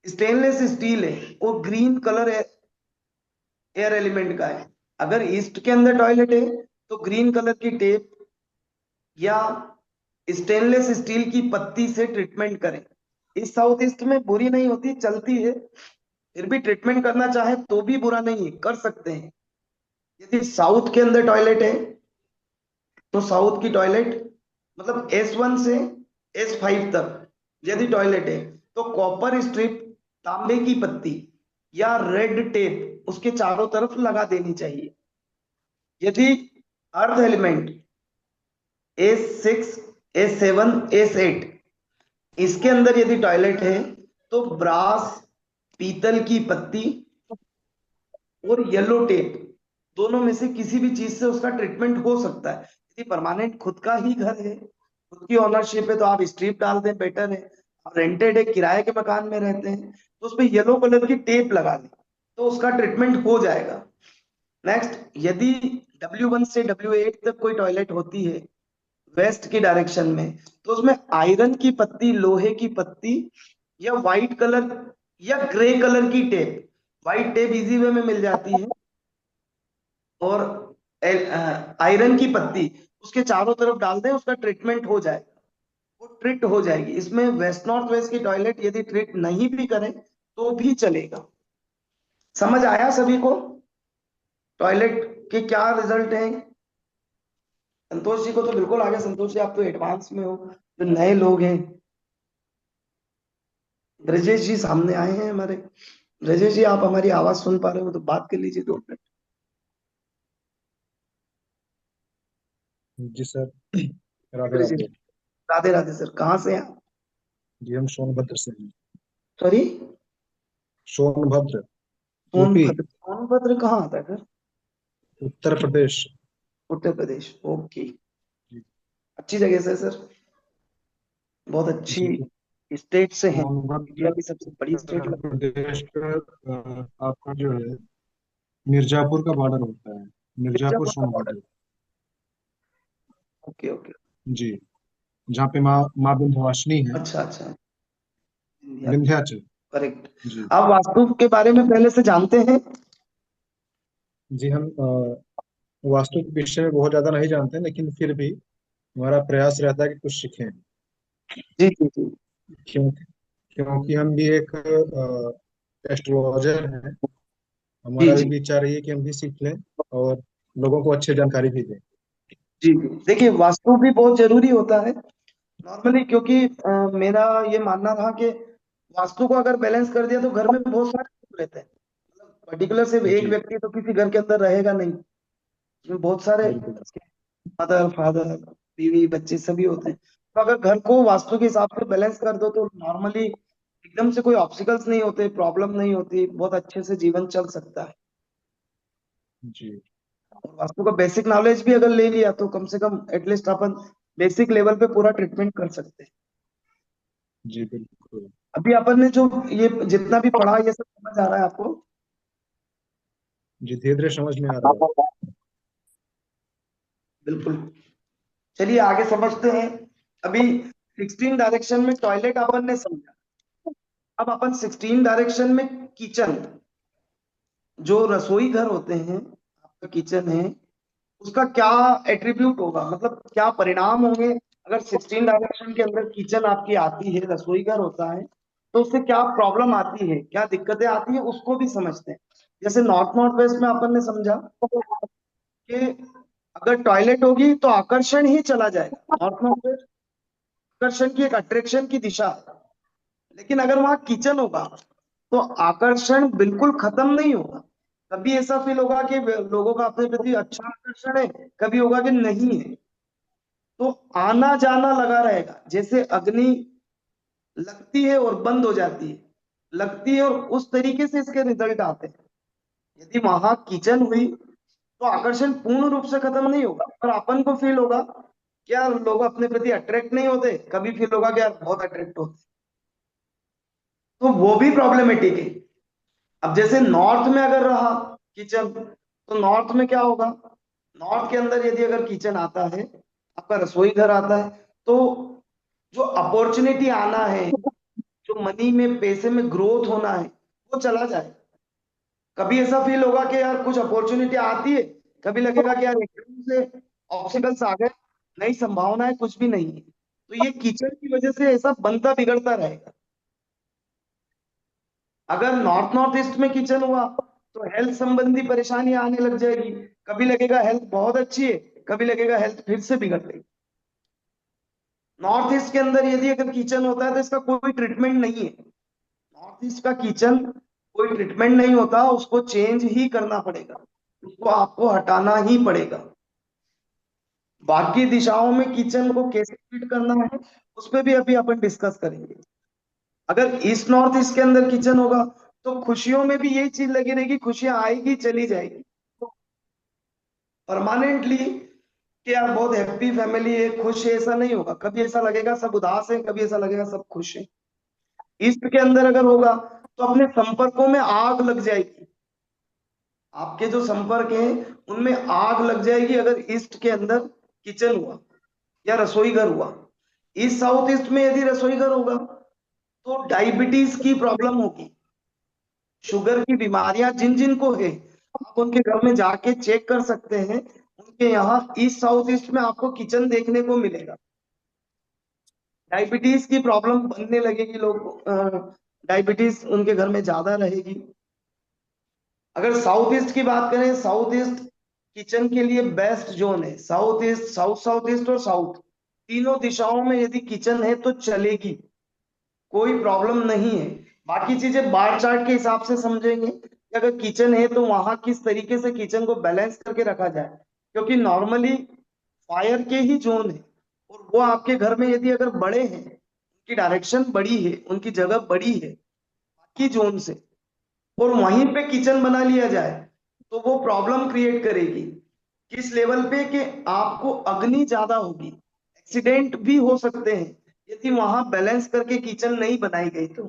स्टेनलेस स्टील है, वो ग्रीन कलर एयर एलिमेंट का है। अगर ईस्ट के अंदर टॉयलेट है तो ग्रीन कलर की टेप या स्टेनलेस स्टील की पत्ती से ट्रीटमेंट करें। इस साउथ ईस्ट में बुरी नहीं होती, चलती है, फिर भी ट्रीटमेंट करना चाहे तो भी बुरा नहीं है, कर सकते हैं। यदि साउथ के अंदर टॉयलेट है तो साउथ की टॉयलेट मतलब S1 से S5 तक यदि टॉयलेट है तो कॉपर स्ट्रिप, तांबे की पत्ती या रेड टेप उसके चारों तरफ लगा देनी चाहिए। यदि earth element S6, S7, S8 इसके अंदर यदि टॉयलेट है तो ब्रास, पीतल की पत्ती और येलो टेप दोनों में से किसी भी चीज से उसका ट्रीटमेंट हो सकता है। यदि परमानेंट खुद का ही घर है, खुद की ओनरशिप है, तो आप स्ट्रिप डाल दें, बेटर है। आप रेंटेड है, किराए के मकान में रहते हैं, तो उस पर येलो कलर की टेप लगा दें तो उसका ट्रीटमेंट हो जाएगा। नेक्स्ट, यदि W1 से W8 तक कोई टॉयलेट होती है वेस्ट की डायरेक्शन में तो उसमें आयरन की पत्ती, लोहे की पत्ती या व्हाइट कलर या ग्रे कलर की tape, white tape easy way में मिल जाती है, और आयरन की पत्ती उसके चारों तरफ डाल दें, उसका ट्रीटमेंट हो जाएगा, वो ट्रीट हो जाएगी। इसमें वेस्ट नॉर्थ वेस्ट की टॉयलेट यदि ट्रीट नहीं भी करें तो भी चलेगा। समझ आया सभी को टॉयलेट के क्या रिजल्ट हैं? संतोष जी को तो बिल्कुल आ गया। संतोष जी आप तो एडवांस में हो, जो नए लोग हैं, ब्रजेश जी सामने आए हैं हमारे। ब्रजेश जी आप हमारी आवाज सुन पा रहे हो तो बात कर लीजिए 2 मिनट। जी सर। राधे ब्रजेश, राधे। राधे राधे सर, कहाँ से हैं आप? जी हम सोनभद्र से हैं। Sorry, Sonbhadra, UP, Sonbhadra. सोनभद्र कहाँ आता है सर? उत्तर प्रदेश। उत्तर प्रदेश, ओके। अच्छी जगह से सर, बहुत अच्छी जी स्टेट से हैं, सोनभद्र इंडिया की सबसे बड़ी स्टेट लगती प्रदेश का आपका जो है मिर्जापुर का बॉर्डर होता है, है मिर्जापुर मिर्जापुर का बॉर्डर। सोनभद्र। Okay okay. जी, जहाँ पे माँ विंध्यवासिनी है, अच्छा अच्छा, इंडिया, विंध्याचल। करेक्ट। जी आप वास्तु के बारे में पहले से जानते हैं? जी, हम वास्तु के विषय में बहुत ज्यादा नहीं जानते हैं, लेकिन फिर भी हमारा प्रयास रहता है कि कुछ सीखें, जी जी जी। क्योंकि क्योंकि हम भी एक एस्ट्रोलॉजर हैं। जी हमारा भी जी विचार ये है कि हम भी सीख लें और लोगों को अच्छी जानकारी भी दें। जी जी। देखिए, वास्तु भी बहुत जरूरी होता है नॉर्मली, क्योंकि मेरा ये मानना रहा कि वास्तु को अगर बैलेंस कर दिया तो घर में बहुत सारे लोग रहते हैं। पर्टिकुलर सिर्फ एक जी व्यक्ति तो किसी घर के अंदर रहेगा नहीं, उसमें बहुत सारे बिल्कुल। मदर फादर बीवी बच्चे सभी होते हैं। तो अगर घर को वास्तु के हिसाब से बैलेंस कर दो तो नॉर्मली एकदम से कोई ऑब्स्टिकल्स नहीं होते, प्रॉब्लम नहीं होती, बहुत अच्छे से जीवन चल सकता है। जी और वास्तु का बेसिक नॉलेज भी अगर ले लिया तो कम से कम एटलीस्ट अपन बेसिक लेवल पे पूरा ट्रीटमेंट कर सकते हैं। जी बिल्कुल। अभी अपन ने जो ये जितना भी पढ़ा ये सब समझ आ रहा है आपको? जी धीरे धीरे समझ में आ रहा है। बिल्कुल। चलिए आगे समझते हैं। अभी 16 डायरेक्शन में टॉयलेट अपन ने समझा। अब अपन 16 डायरेक्शन में किचन, जो रसोई घर होते हैं, आपका किचन है, उसका क्या एट्रीब्यूट होगा, मतलब क्या परिणाम होंगे अगर 16 डायरेक्शन के अंदर किचन आपकी आती है, रसोई घर होता है, तो उससे क्या प्रॉब्लम आती है, क्या दिक्कतें आती है, उसको भी समझते हैं। जैसे नॉर्थ नॉर्थ वेस्ट में अपन ने समझा कि अगर टॉयलेट होगी तो आकर्षण ही चला जाएगा। नॉर्थ नॉर्थ वेस्ट आकर्षण की एक अट्रैक्शन की दिशा है। लेकिन अगर वहां किचन होगा तो आकर्षण बिल्कुल खत्म नहीं होगा। कभी ऐसा फील होगा कि लोगों का अपने प्रति अच्छा आकर्षण है, कभी होगा कि नहीं है। तो आना जाना लगा रहेगा, जैसे अग्नि लगती है और बंद हो जाती है, लगती है, और उस तरीके से इसके रिजल्ट आते हैं। यदि वहां किचन हुई तो आकर्षण पूर्ण रूप से खत्म नहीं होगा, पर अपन को फील होगा क्या लोग अपने प्रति अट्रैक्ट नहीं होते, कभी फील होगा कि यार बहुत अट्रैक्ट होते। तो वो भी प्रॉब्लमेटिक है। अब जैसे नॉर्थ में अगर रहा किचन, तो नॉर्थ में क्या होगा, नॉर्थ के अंदर यदि अगर किचन आता है, आपका रसोई घर आता है, तो जो अपॉर्चुनिटी आना है, जो मनी में पैसे में ग्रोथ होना है, वो चला जाए। कभी ऐसा फील होगा कि यार कुछ अपॉर्चुनिटी आती है, कभी लगेगा कि यार एकदम से ऑब्स्टिकल्स आ गए, नई संभावनाएं कुछ भी नहीं है। तो ये किचन की वजह से ऐसा बनता बिगड़ता रहेगा। अगर नॉर्थ नॉर्थ ईस्ट में किचन हुआ तो हेल्थ संबंधी परेशानी आने लग जाएगी। कभी लगेगा हेल्थ बहुत अच्छी है, कभी लगेगा हेल्थ फिर से बिगड़ गई। नॉर्थ ईस्ट के अंदर यदि अगर किचन होता है तो इसका कोई ट्रीटमेंट नहीं है। नॉर्थ ईस्ट का किचन कोई ट्रीटमेंट नहीं होता, उसको चेंज ही करना पड़ेगा, उसको आपको हटाना ही पड़ेगा। बाकी दिशाओं में किचन को कैसे ट्रीट करना है उस पर भी अभी अपन डिस्कस करेंगे। अगर ईस्ट नॉर्थ ईस्ट के अंदर किचन होगा तो खुशियों में भी यही चीज लगी रहेगी, खुशियां आएगी चली जाएगी परमानेंटली, कि यार बहुत हैप्पी फैमिली है, खुश है, ऐसा नहीं होगा। कभी ऐसा लगेगा सब उदास है, कभी ऐसा लगेगा सब खुश है। ईस्ट के अंदर अगर होगा तो अपने संपर्कों में आग लग जाएगी, आपके जो संपर्क हैं उनमें आग लग जाएगी अगर ईस्ट के अंदर किचन हुआ या रसोई घर हुआ। ईस्ट साउथ ईस्ट में यदि रसोई घर होगा तो डायबिटीज की प्रॉब्लम होगी, शुगर की बीमारियां जिन जिन को है, आप उनके घर में जाके चेक कर सकते हैं। उनके यहाँ ईस्ट साउथ ईस्ट में आपको किचन देखने को मिलेगा। डायबिटीज की प्रॉब्लम बनने लगेगी, लोग डायबिटीज उनके घर में ज्यादा रहेगी। अगर साउथ ईस्ट की बात करें, साउथ ईस्ट किचन के लिए बेस्ट जोन है। South east, south south east और साउथ, तीनों दिशाओं में यदि किचन है तो चलेगी, कोई प्रॉब्लम नहीं है। बाकी चीजें बार चार्ट के हिसाब से समझेंगे कि अगर किचन है तो वहां किस तरीके से किचन को बैलेंस करके रखा जाए, क्योंकि नॉर्मली फायर के ही जोन है, और वो आपके घर में यदि अगर बड़े हैं, उनकी डायरेक्शन बड़ी है, उनकी जगह बड़ी है बाकी जोन से, और वहीं पे किचन बना लिया जाए तो वो प्रॉब्लम क्रिएट करेगी। किस लेवल पे कि आपको अग्नि ज्यादा होगी, एक्सीडेंट भी हो सकते हैं यदि वहां बैलेंस करके किचन नहीं बनाई गई तो।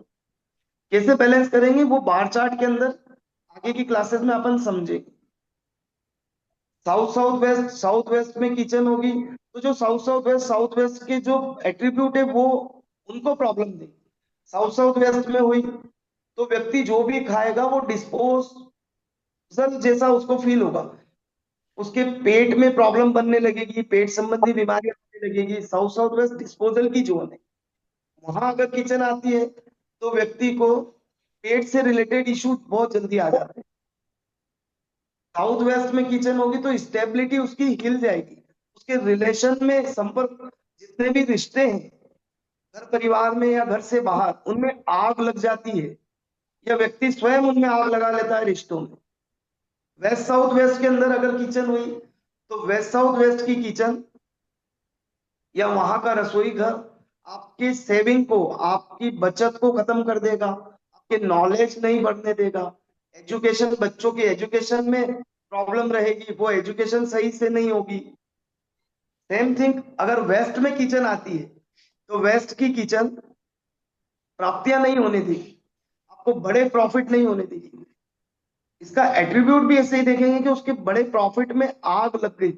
कैसे बैलेंस करेंगे वो बार चार्ट के अंदर आगे की क्लासेस में अपन समझेंगे। साउथ वेस्ट में किचन होगी तो जो साउथ वेस्ट के जो एट्रीब्यूट है वो उनको प्रॉब्लम देगी। साउथ वेस्ट में हुई तो व्यक्ति जो भी खाएगा वो डिस्पोजल जैसा उसको फील होगा, उसके पेट में प्रॉब्लम बनने लगेगी, पेट संबंधी बीमारियां होने लगेगी। साउथ वेस्ट डिस्पोजल की जोन है, वहां अगर किचन आती है तो व्यक्ति को पेट से रिलेटेड इश्यू बहुत जल्दी आ जाते हैं। साउथ वेस्ट में किचन होगी तो स्टेबिलिटी उसकी हिल जाएगी, उसके रिलेशन में संपर्क जितने भी रिश्ते हैं घर परिवार में या घर से बाहर उनमें आग लग जाती है या व्यक्ति स्वयं उनमें आग लगा लेता है रिश्तों में। वेस्ट साउथ वेस्ट के अंदर अगर किचन हुई तो वेस्ट साउथ वेस्ट की किचन या वहां का रसोई घर आपकी सेविंग को, आपकी बचत को खत्म कर देगा, आपके नॉलेज नहीं बढ़ने देगा, एजुकेशन, बच्चों की एजुकेशन में प्रॉब्लम रहेगी, वो एजुकेशन सही से नहीं होगी। सेम थिंग अगर वेस्ट में किचन आती है तो वेस्ट की किचन प्राप्तियां नहीं होने देगी, आपको बड़े प्रॉफिट नहीं होने देगी। इसका एट्रीब्यूट भी ऐसे ही देखेंगे कि उसके बड़े प्रॉफिट में आग लग गई,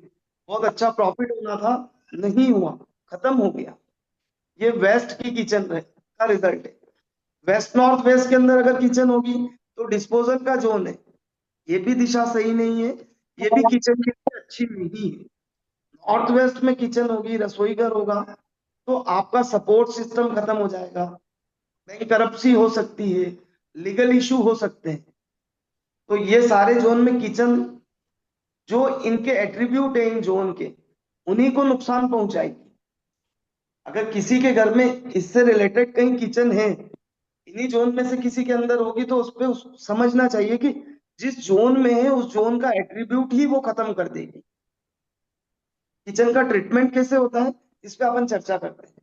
बहुत अच्छा प्रॉफिट होना था, नहीं हुआ, खत्म हो गया। ये वेस्ट की किचन का रिजल्ट है। वेस्ट नॉर्थ वेस्ट के अंदर अगर किचन होगी तो डिस्पोजल का जोन है, ये भी दिशा सही नहीं है, ये भी किचन के लिए अच्छी नहीं है। नॉर्थ वेस्ट में किचन होगी, रसोई घर होगा तो आपका सपोर्ट सिस्टम खत्म हो जाएगा, बैंक करप्सी हो सकती है, लीगल इशू हो सकते हैं। तो ये सारे जोन में किचन जो इनके एट्रीब्यूट है इन जोन के, उन्हीं को नुकसान पहुंचाएगी। अगर किसी के घर में इससे रिलेटेड कहीं किचन है, इन्हीं जोन में से किसी के अंदर होगी तो उस पे समझना चाहिए कि जिस जोन में है उस जोन का एट्रीब्यूट ही वो खत्म कर देगी। किचन का ट्रीटमेंट कैसे होता है इस पे अपन चर्चा करते हैं।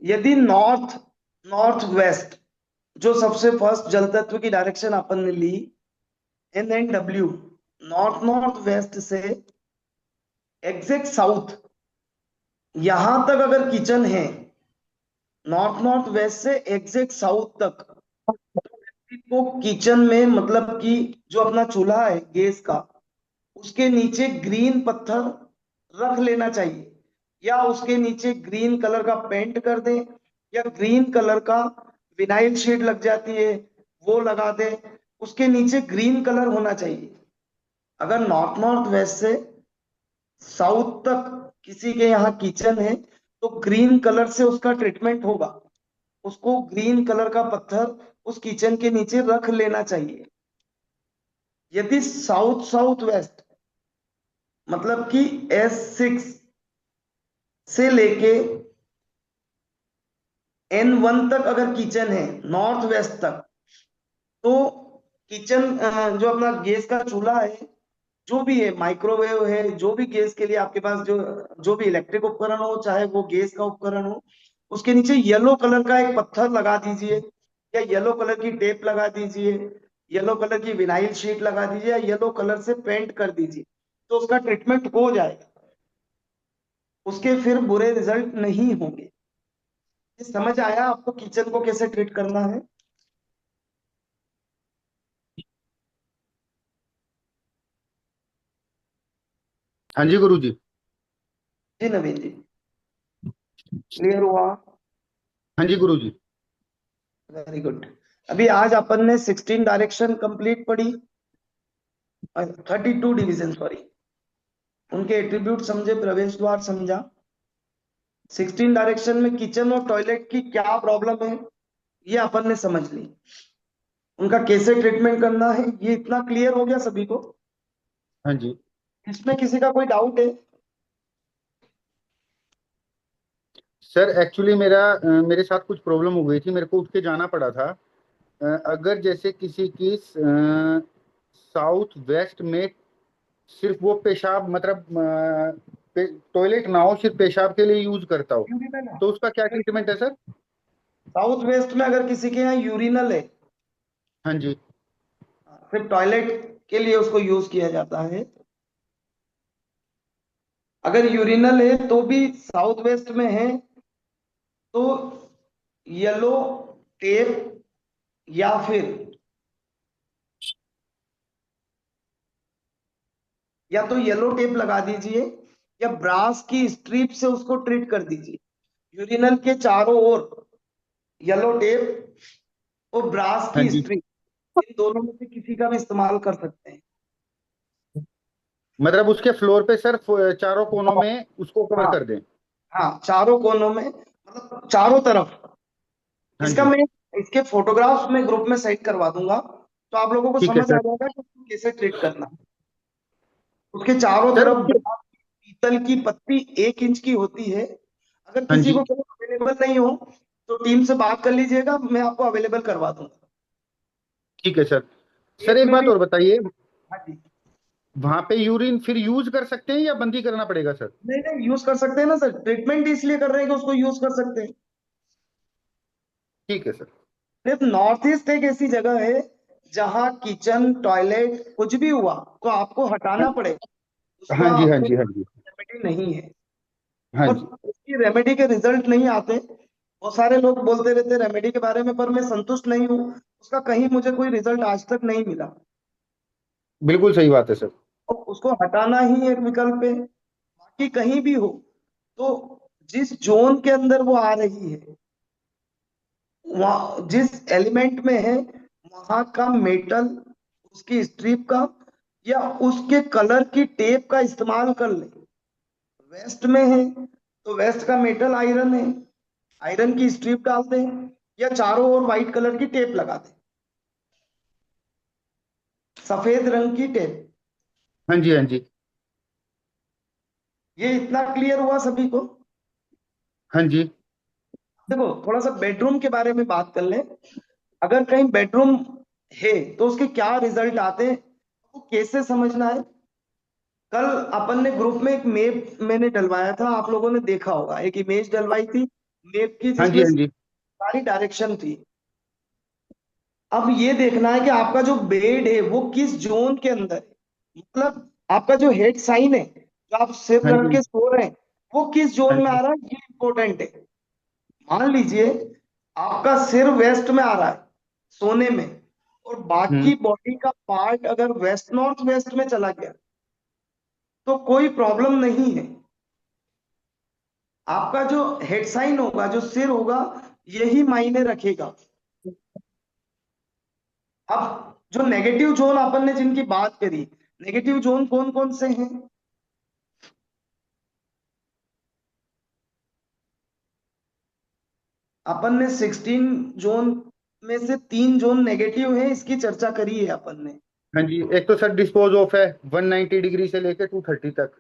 यदि नॉर्थ नॉर्थ वेस्ट जो सबसे फर्स्ट जल तत्व की डायरेक्शन अपन ने ली NNW, नॉर्थ नॉर्थ वेस्ट से एग्जैक्ट साउथ यहां तक अगर किचन है, नॉर्थ नॉर्थ वेस्ट से एग्जैक्ट साउथ तक, तो व्यक्ति को किचन में मतलब कि जो अपना चूल्हा है गैस का, उसके नीचे ग्रीन पत्थर रख लेना चाहिए, या उसके नीचे ग्रीन कलर का पेंट कर दें, या ग्रीन कलर का विनाइल शीट लग जाती है वो लगा दें, उसके नीचे ग्रीन कलर होना चाहिए। अगर नॉर्थ नॉर्थ वेस्ट से साउथ तक किसी के यहाँ किचन है तो ग्रीन कलर से उसका ट्रीटमेंट होगा, उसको ग्रीन कलर का पत्थर उस किचन के नीचे रख लेना चाहिए। यदि साउथ साउथ वेस्ट मतलब कि S6 से लेके N1 तक अगर किचन है नॉर्थ वेस्ट तक, तो किचन जो अपना गैस का चूल्हा है, जो भी है, माइक्रोवेव है, जो भी गैस के लिए आपके पास जो भी इलेक्ट्रिक उपकरण हो, चाहे वो गैस का उपकरण हो, उसके नीचे येलो कलर का एक पत्थर लगा दीजिए, या येलो कलर की टेप लगा दीजिए, येलो कलर की विनाइल शीट लगा दीजिए, या येलो कलर से पेंट कर दीजिए, तो उसका ट्रीटमेंट हो जाएगा, उसके फिर बुरे रिजल्ट नहीं होंगे। ये समझ आया आपको किचन को कैसे ट्रीट करना है? हाँ जी गुरुजी। जी नवीन जी, क्लियर हुआ? हाँ जी गुरुजी। Very good. अभी आज अपन ने 16 डायरेक्शन कंप्लीट पढ़ी, 32 डिवीजन सॉरी, उनके एट्रीब्यूट समझे, प्रवेश द्वार समझा। 16 डायरेक्शन में किचन और टॉयलेट की क्या प्रॉब्लम है ये अपन ने समझ ली, उनका कैसे ट्रीटमेंट करना है ये इतना क्लियर हो गया सभी को। हाँ जी इसमें किसी का कोई डाउट है? सर, एक्चुअली मेरे साथ कुछ प्रॉब्लम हो गई थी, मेरे को उठ के जाना पड़ा था। अगर जैसे किसी की साउथ वेस्ट में सिर्फ वो पेशाब मतलब टॉयलेट ना हो, सिर्फ पेशाब के लिए यूज करता हो, तो उसका क्या ट्रीटमेंट है सर? साउथ वेस्ट में अगर किसी के यहाँ यूरिनल है हाँ जी। सिर्फ टॉयलेट के लिए उसको यूज किया जाता है। अगर यूरिनल है तो भी साउथ वेस्ट में है तो येलो टेप या फिर या तो येलो टेप लगा दीजिए या ब्रास की स्ट्रिप से उसको ट्रीट कर दीजिए। यूरिनल के चारों ओर येलो टेप और ब्रास हाँ की जी, स्ट्रिप, इन दोनों में से किसी का भी इस्तेमाल कर सकते हैं। मतलब उसके फ्लोर पे सर चारों कोनों में उसको कवर हाँ कर दें। हाँ, चारों कोनों में, मतलब चारों तरफ। हाँ इसका जी, मैं इसके फोटोग्राफ्स में ग्रुप में सेंड करवा दूंगा, तो आप लोगों को ठीक है समझ आ सर। जाएगा कि उसको कैसे ट्रीट करना है। उसके चारों सर तरफ उसके, पीतल की पत्ती 1 इंच की होती है। अगर हाँ किसी जी, को अवेलेबल नहीं हो तो टीम से बात कर लीजिएगा, मैं आपको अवेलेबल करवा दूंगा। ठीक है सर। सर एक एक में बात भी। और बताइए, हाँ जी। वहां पे यूरिन फिर यूज कर सकते हैं या बंद ही करना पड़ेगा सर? नहीं नहीं, यूज कर सकते हैं ना सर, ट्रीटमेंट इसलिए कर रहे हैं कि उसको यूज कर सकते हैं। ठीक है सर। सिर्फ नॉर्थ ईस्ट एक ऐसी जगह है जहाँ किचन टॉयलेट कुछ भी हुआ तो आपको हटाना पड़ेगा, उसका हाँ जी, हाँ कोई जी, हाँ जी, रेमेडी नहीं है। हाँ और जी। उसकी रेमेडी के रिजल्ट नहीं आते। बहुत सारे लोग बोलते रहते रेमेडी के बारे में, पर मैं संतुष्ट नहीं हूँ, उसका कहीं मुझे कोई रिजल्ट आज तक नहीं मिला। बिल्कुल सही बात है सर। तो उसको हटाना ही एक विकल्प है। बाकी कहीं भी हो तो जिस जोन के अंदर वो आ रही है, वहाँ जिस एलिमेंट में है, वहां का मेटल, उसकी स्ट्रिप का या उसके कलर की टेप का इस्तेमाल कर ले। वेस्ट में है तो वेस्ट का मेटल आयरन है, आयरन की स्ट्रिप डाल दें या चारों ओर व्हाइट कलर की टेप लगा दें, सफेद रंग की टेप। हाँ जी, हाँ जी, ये इतना क्लियर हुआ सभी को? हाँ जी, देखो, थोड़ा सा बेडरूम के बारे में बात कर लें। अगर कहीं बेडरूम है तो उसके क्या रिजल्ट आते हैं, वो कैसे समझना है। कल अपन ने ग्रुप में एक मैप मैंने डलवाया था, आप लोगों ने देखा होगा, एक इमेज डलवाई थी मैप की हाँ जी, जिसमें हाँ जी, सारी डायरेक्शन थी। अब ये देखना है कि आपका जो बेड है वो किस जोन के अंदर है, मतलब आपका जो हेड साइन है, जो आप सिर हाँ रख जी, के सो रहे हैं, वो किस हाँ जोन में आ जी, रहा है, ये इंपॉर्टेंट है। मान लीजिए आपका सिर वेस्ट में आ रहा है सोने में, और हम्म, बाकी बॉडी का पार्ट अगर वेस्ट नॉर्थ वेस्ट में चला गया तो कोई प्रॉब्लम नहीं है। आपका जो हेड साइन होगा, जो सिर होगा, यही मायने रखेगा। अब जो नेगेटिव जोन अपन ने जिनकी बात करी, नेगेटिव जोन कौन कौन से हैं? अपन ने 16 जोन में से 3 जोन नेगेटिव है, इसकी चर्चा करी है अपन ने। हाँ जी। एक तो सर डिस्पोज ऑफ है 190 डिग्री से लेके 230 तक,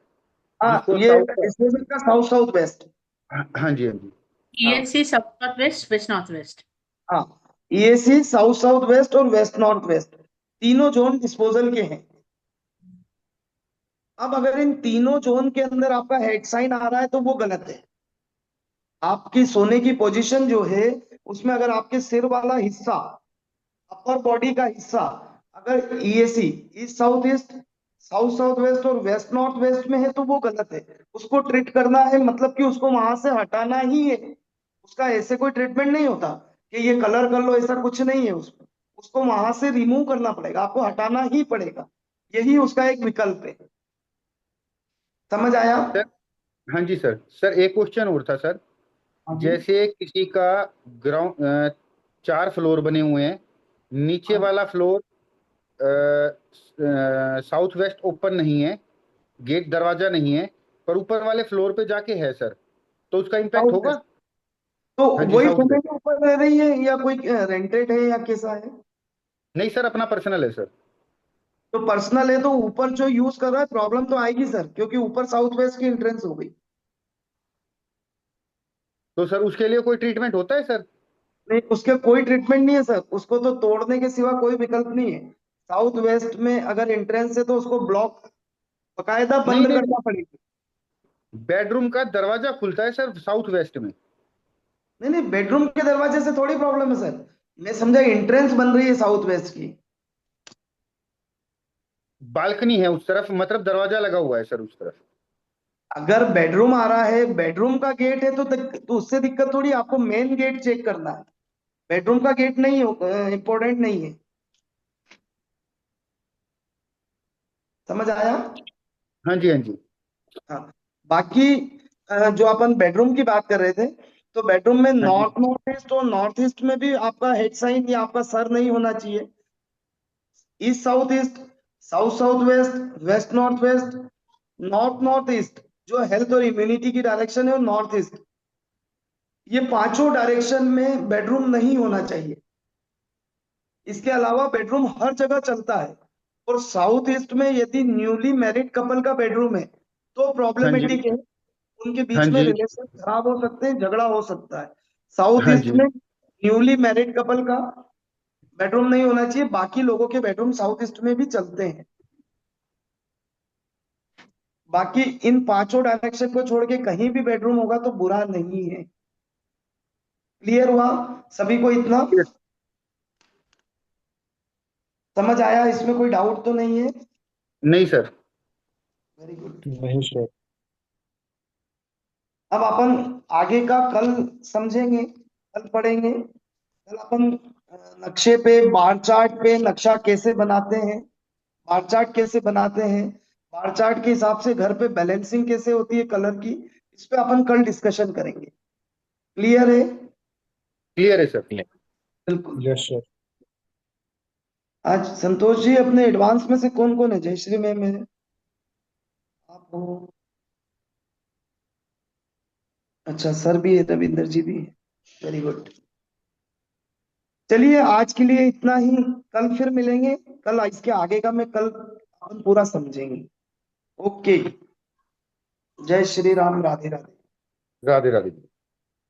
हाँ, जिसको ये साउथ। डिस्पोजल का साउथ साउथ वेस्ट। हाँ जी, हाँ जी, हाँ ESC South Northwest, West Northwest. हाँ, ईएसी साउथ साउथ वेस्ट और वेस्ट नॉर्थ वेस्ट, तीनों जोन डिस्पोजल के हैं। अब अगर इन तीनों जोन के अंदर आपका हेड साइन आ रहा है तो वो गलत है। आपकी सोने की पोजीशन जो है उसमें अगर आपके सिर वाला हिस्सा, अपर बॉडी का हिस्सा, अगर ईएसी east south east, south south west और वेस्ट नॉर्थ वेस्ट में है तो वो गलत है। उसको ट्रीट करना है, मतलब कि उसको वहां से हटाना ही है। उसका ऐसे कोई ट्रीटमेंट नहीं होता कि ये कलर कर लो, ऐसा कुछ नहीं है उसमें। उसको वहां से रिमूव करना पड़ेगा, आपको हटाना ही पड़ेगा। यही उसका एक विकल्प है। समझ आया? सर। हाँ जी सर। सर एक क्वेश्चन और था सर। हाँ जी। जैसे किसी का ग्राउंड 4 फ्लोर बने हुए हैं, नीचे हाँ, वाला फ्लोर साउथ वेस्ट ओपन नहीं है, गेट दरवाजा नहीं है, पर ऊपर वाले फ्लोर पे जाके है सर, तो उसका इम्पैक्ट साउथ होगा? वेस्ट। तो हाँ जी, वही साउथ सोने वेस्ट। के ऊपर रह रही है या कोई रेंटेड है या कैसा है? नहीं सर, अपना पर्सनल है सर। तो पर्सनल है तो ऊपर जो यूज कर रहा है प्रॉब्लम तो आएगी सर, क्योंकि ऊपर साउथ वेस्ट की एंट्रेंस हो गई। तो सर उसके लिए कोई ट्रीटमेंट होता है सर? नहीं, उसके कोई ट्रीटमेंट नहीं है सर, उसको तो तोड़ने के सिवा कोई विकल्प नहीं है। साउथ वेस्ट में अगर एंट्रेंस है तो उसको ब्लॉक बकायदा नहीं बंद नहीं नहीं, करना पड़ेगा। बेडरूम का दरवाजा खुलता है सर साउथ वेस्ट में। नहीं नहीं, बेडरूम के दरवाजे से थोड़ी प्रॉब्लम है सर, मैं समझा एंट्रेंस बन रही है साउथ वेस्ट की। बालकनी है उस तरफ, मतलब दरवाजा लगा हुआ है सर उस तरफ। अगर बेडरूम आ रहा है, बेडरूम का गेट है तो उससे दिक्कत थोड़ी, आपको मेन गेट चेक करना है, बेडरूम का गेट नहीं हो, इंपॉर्टेंट नहीं है। समझ आया? हाँ जी, हाँ जी। हाँ। बाकी जो अपन बेडरूम की बात कर रहे थे, तो बेडरूम में हाँ जी, नॉर्थ नॉर्थ ईस्ट और नॉर्थ ईस्ट में भी आपका हेड साइन या आपका सर नहीं होना चाहिए। East south east, south south waste, waste north waste, north north east, जो हेल्थ और इम्यूनिटी की डायरेक्शन है, वो नॉर्थ ईस्ट, ये पांचों डायरेक्शन में बेडरूम नहीं होना चाहिए। इसके अलावा बेडरूम हर जगह चलता है, और साउथ ईस्ट में यदि न्यूली मैरिड कपल का बेडरूम है तो हाँ जी, प्रॉब्लमेटिक है, उनके हाँ बीच में जी, रिलेशन खराब हो सकते हैं, झगड़ा हो सकता है। साउथ हाँ ईस्ट जी। में न्यूली मैरिड कपल का बेडरूम नहीं होना चाहिए, बाकी लोगों के बेडरूम साउथ ईस्ट में भी चलते हैं। बाकी इन पांचों डायरेक्शन को छोड़ के कहीं भी बेडरूम होगा तो बुरा नहीं है। क्लियर हुआ सभी को इतना? समझ आया? इसमें कोई डाउट तो नहीं है? नहीं सर। Very good. नहीं सर। अब अपन आगे का कल समझेंगे, कल पढ़ेंगे। कल अपन नक्शे पे, बार चार्ट पे नक्शा कैसे बनाते हैं, बार चार्ट कैसे बनाते हैं, बार चार्ट के हिसाब से घर पे बैलेंसिंग कैसे होती है कलर की, इस पे अपन कल डिस्कशन करेंगे। क्लियर है? क्लियर है सर। बिल्कुल। Yes sir. आज संतोष जी अपने एडवांस में से कौन कौन है? जयश्री मैम है, आप हो, अच्छा सर भी है, रविंदर जी भी है, वेरी गुड। चलिए आज के लिए इतना ही, कल फिर मिलेंगे, कल इसके आगे का मैं कल अपन पूरा समझेंगे। ओके, जय श्री राम, राधे राधे। राधे राधे।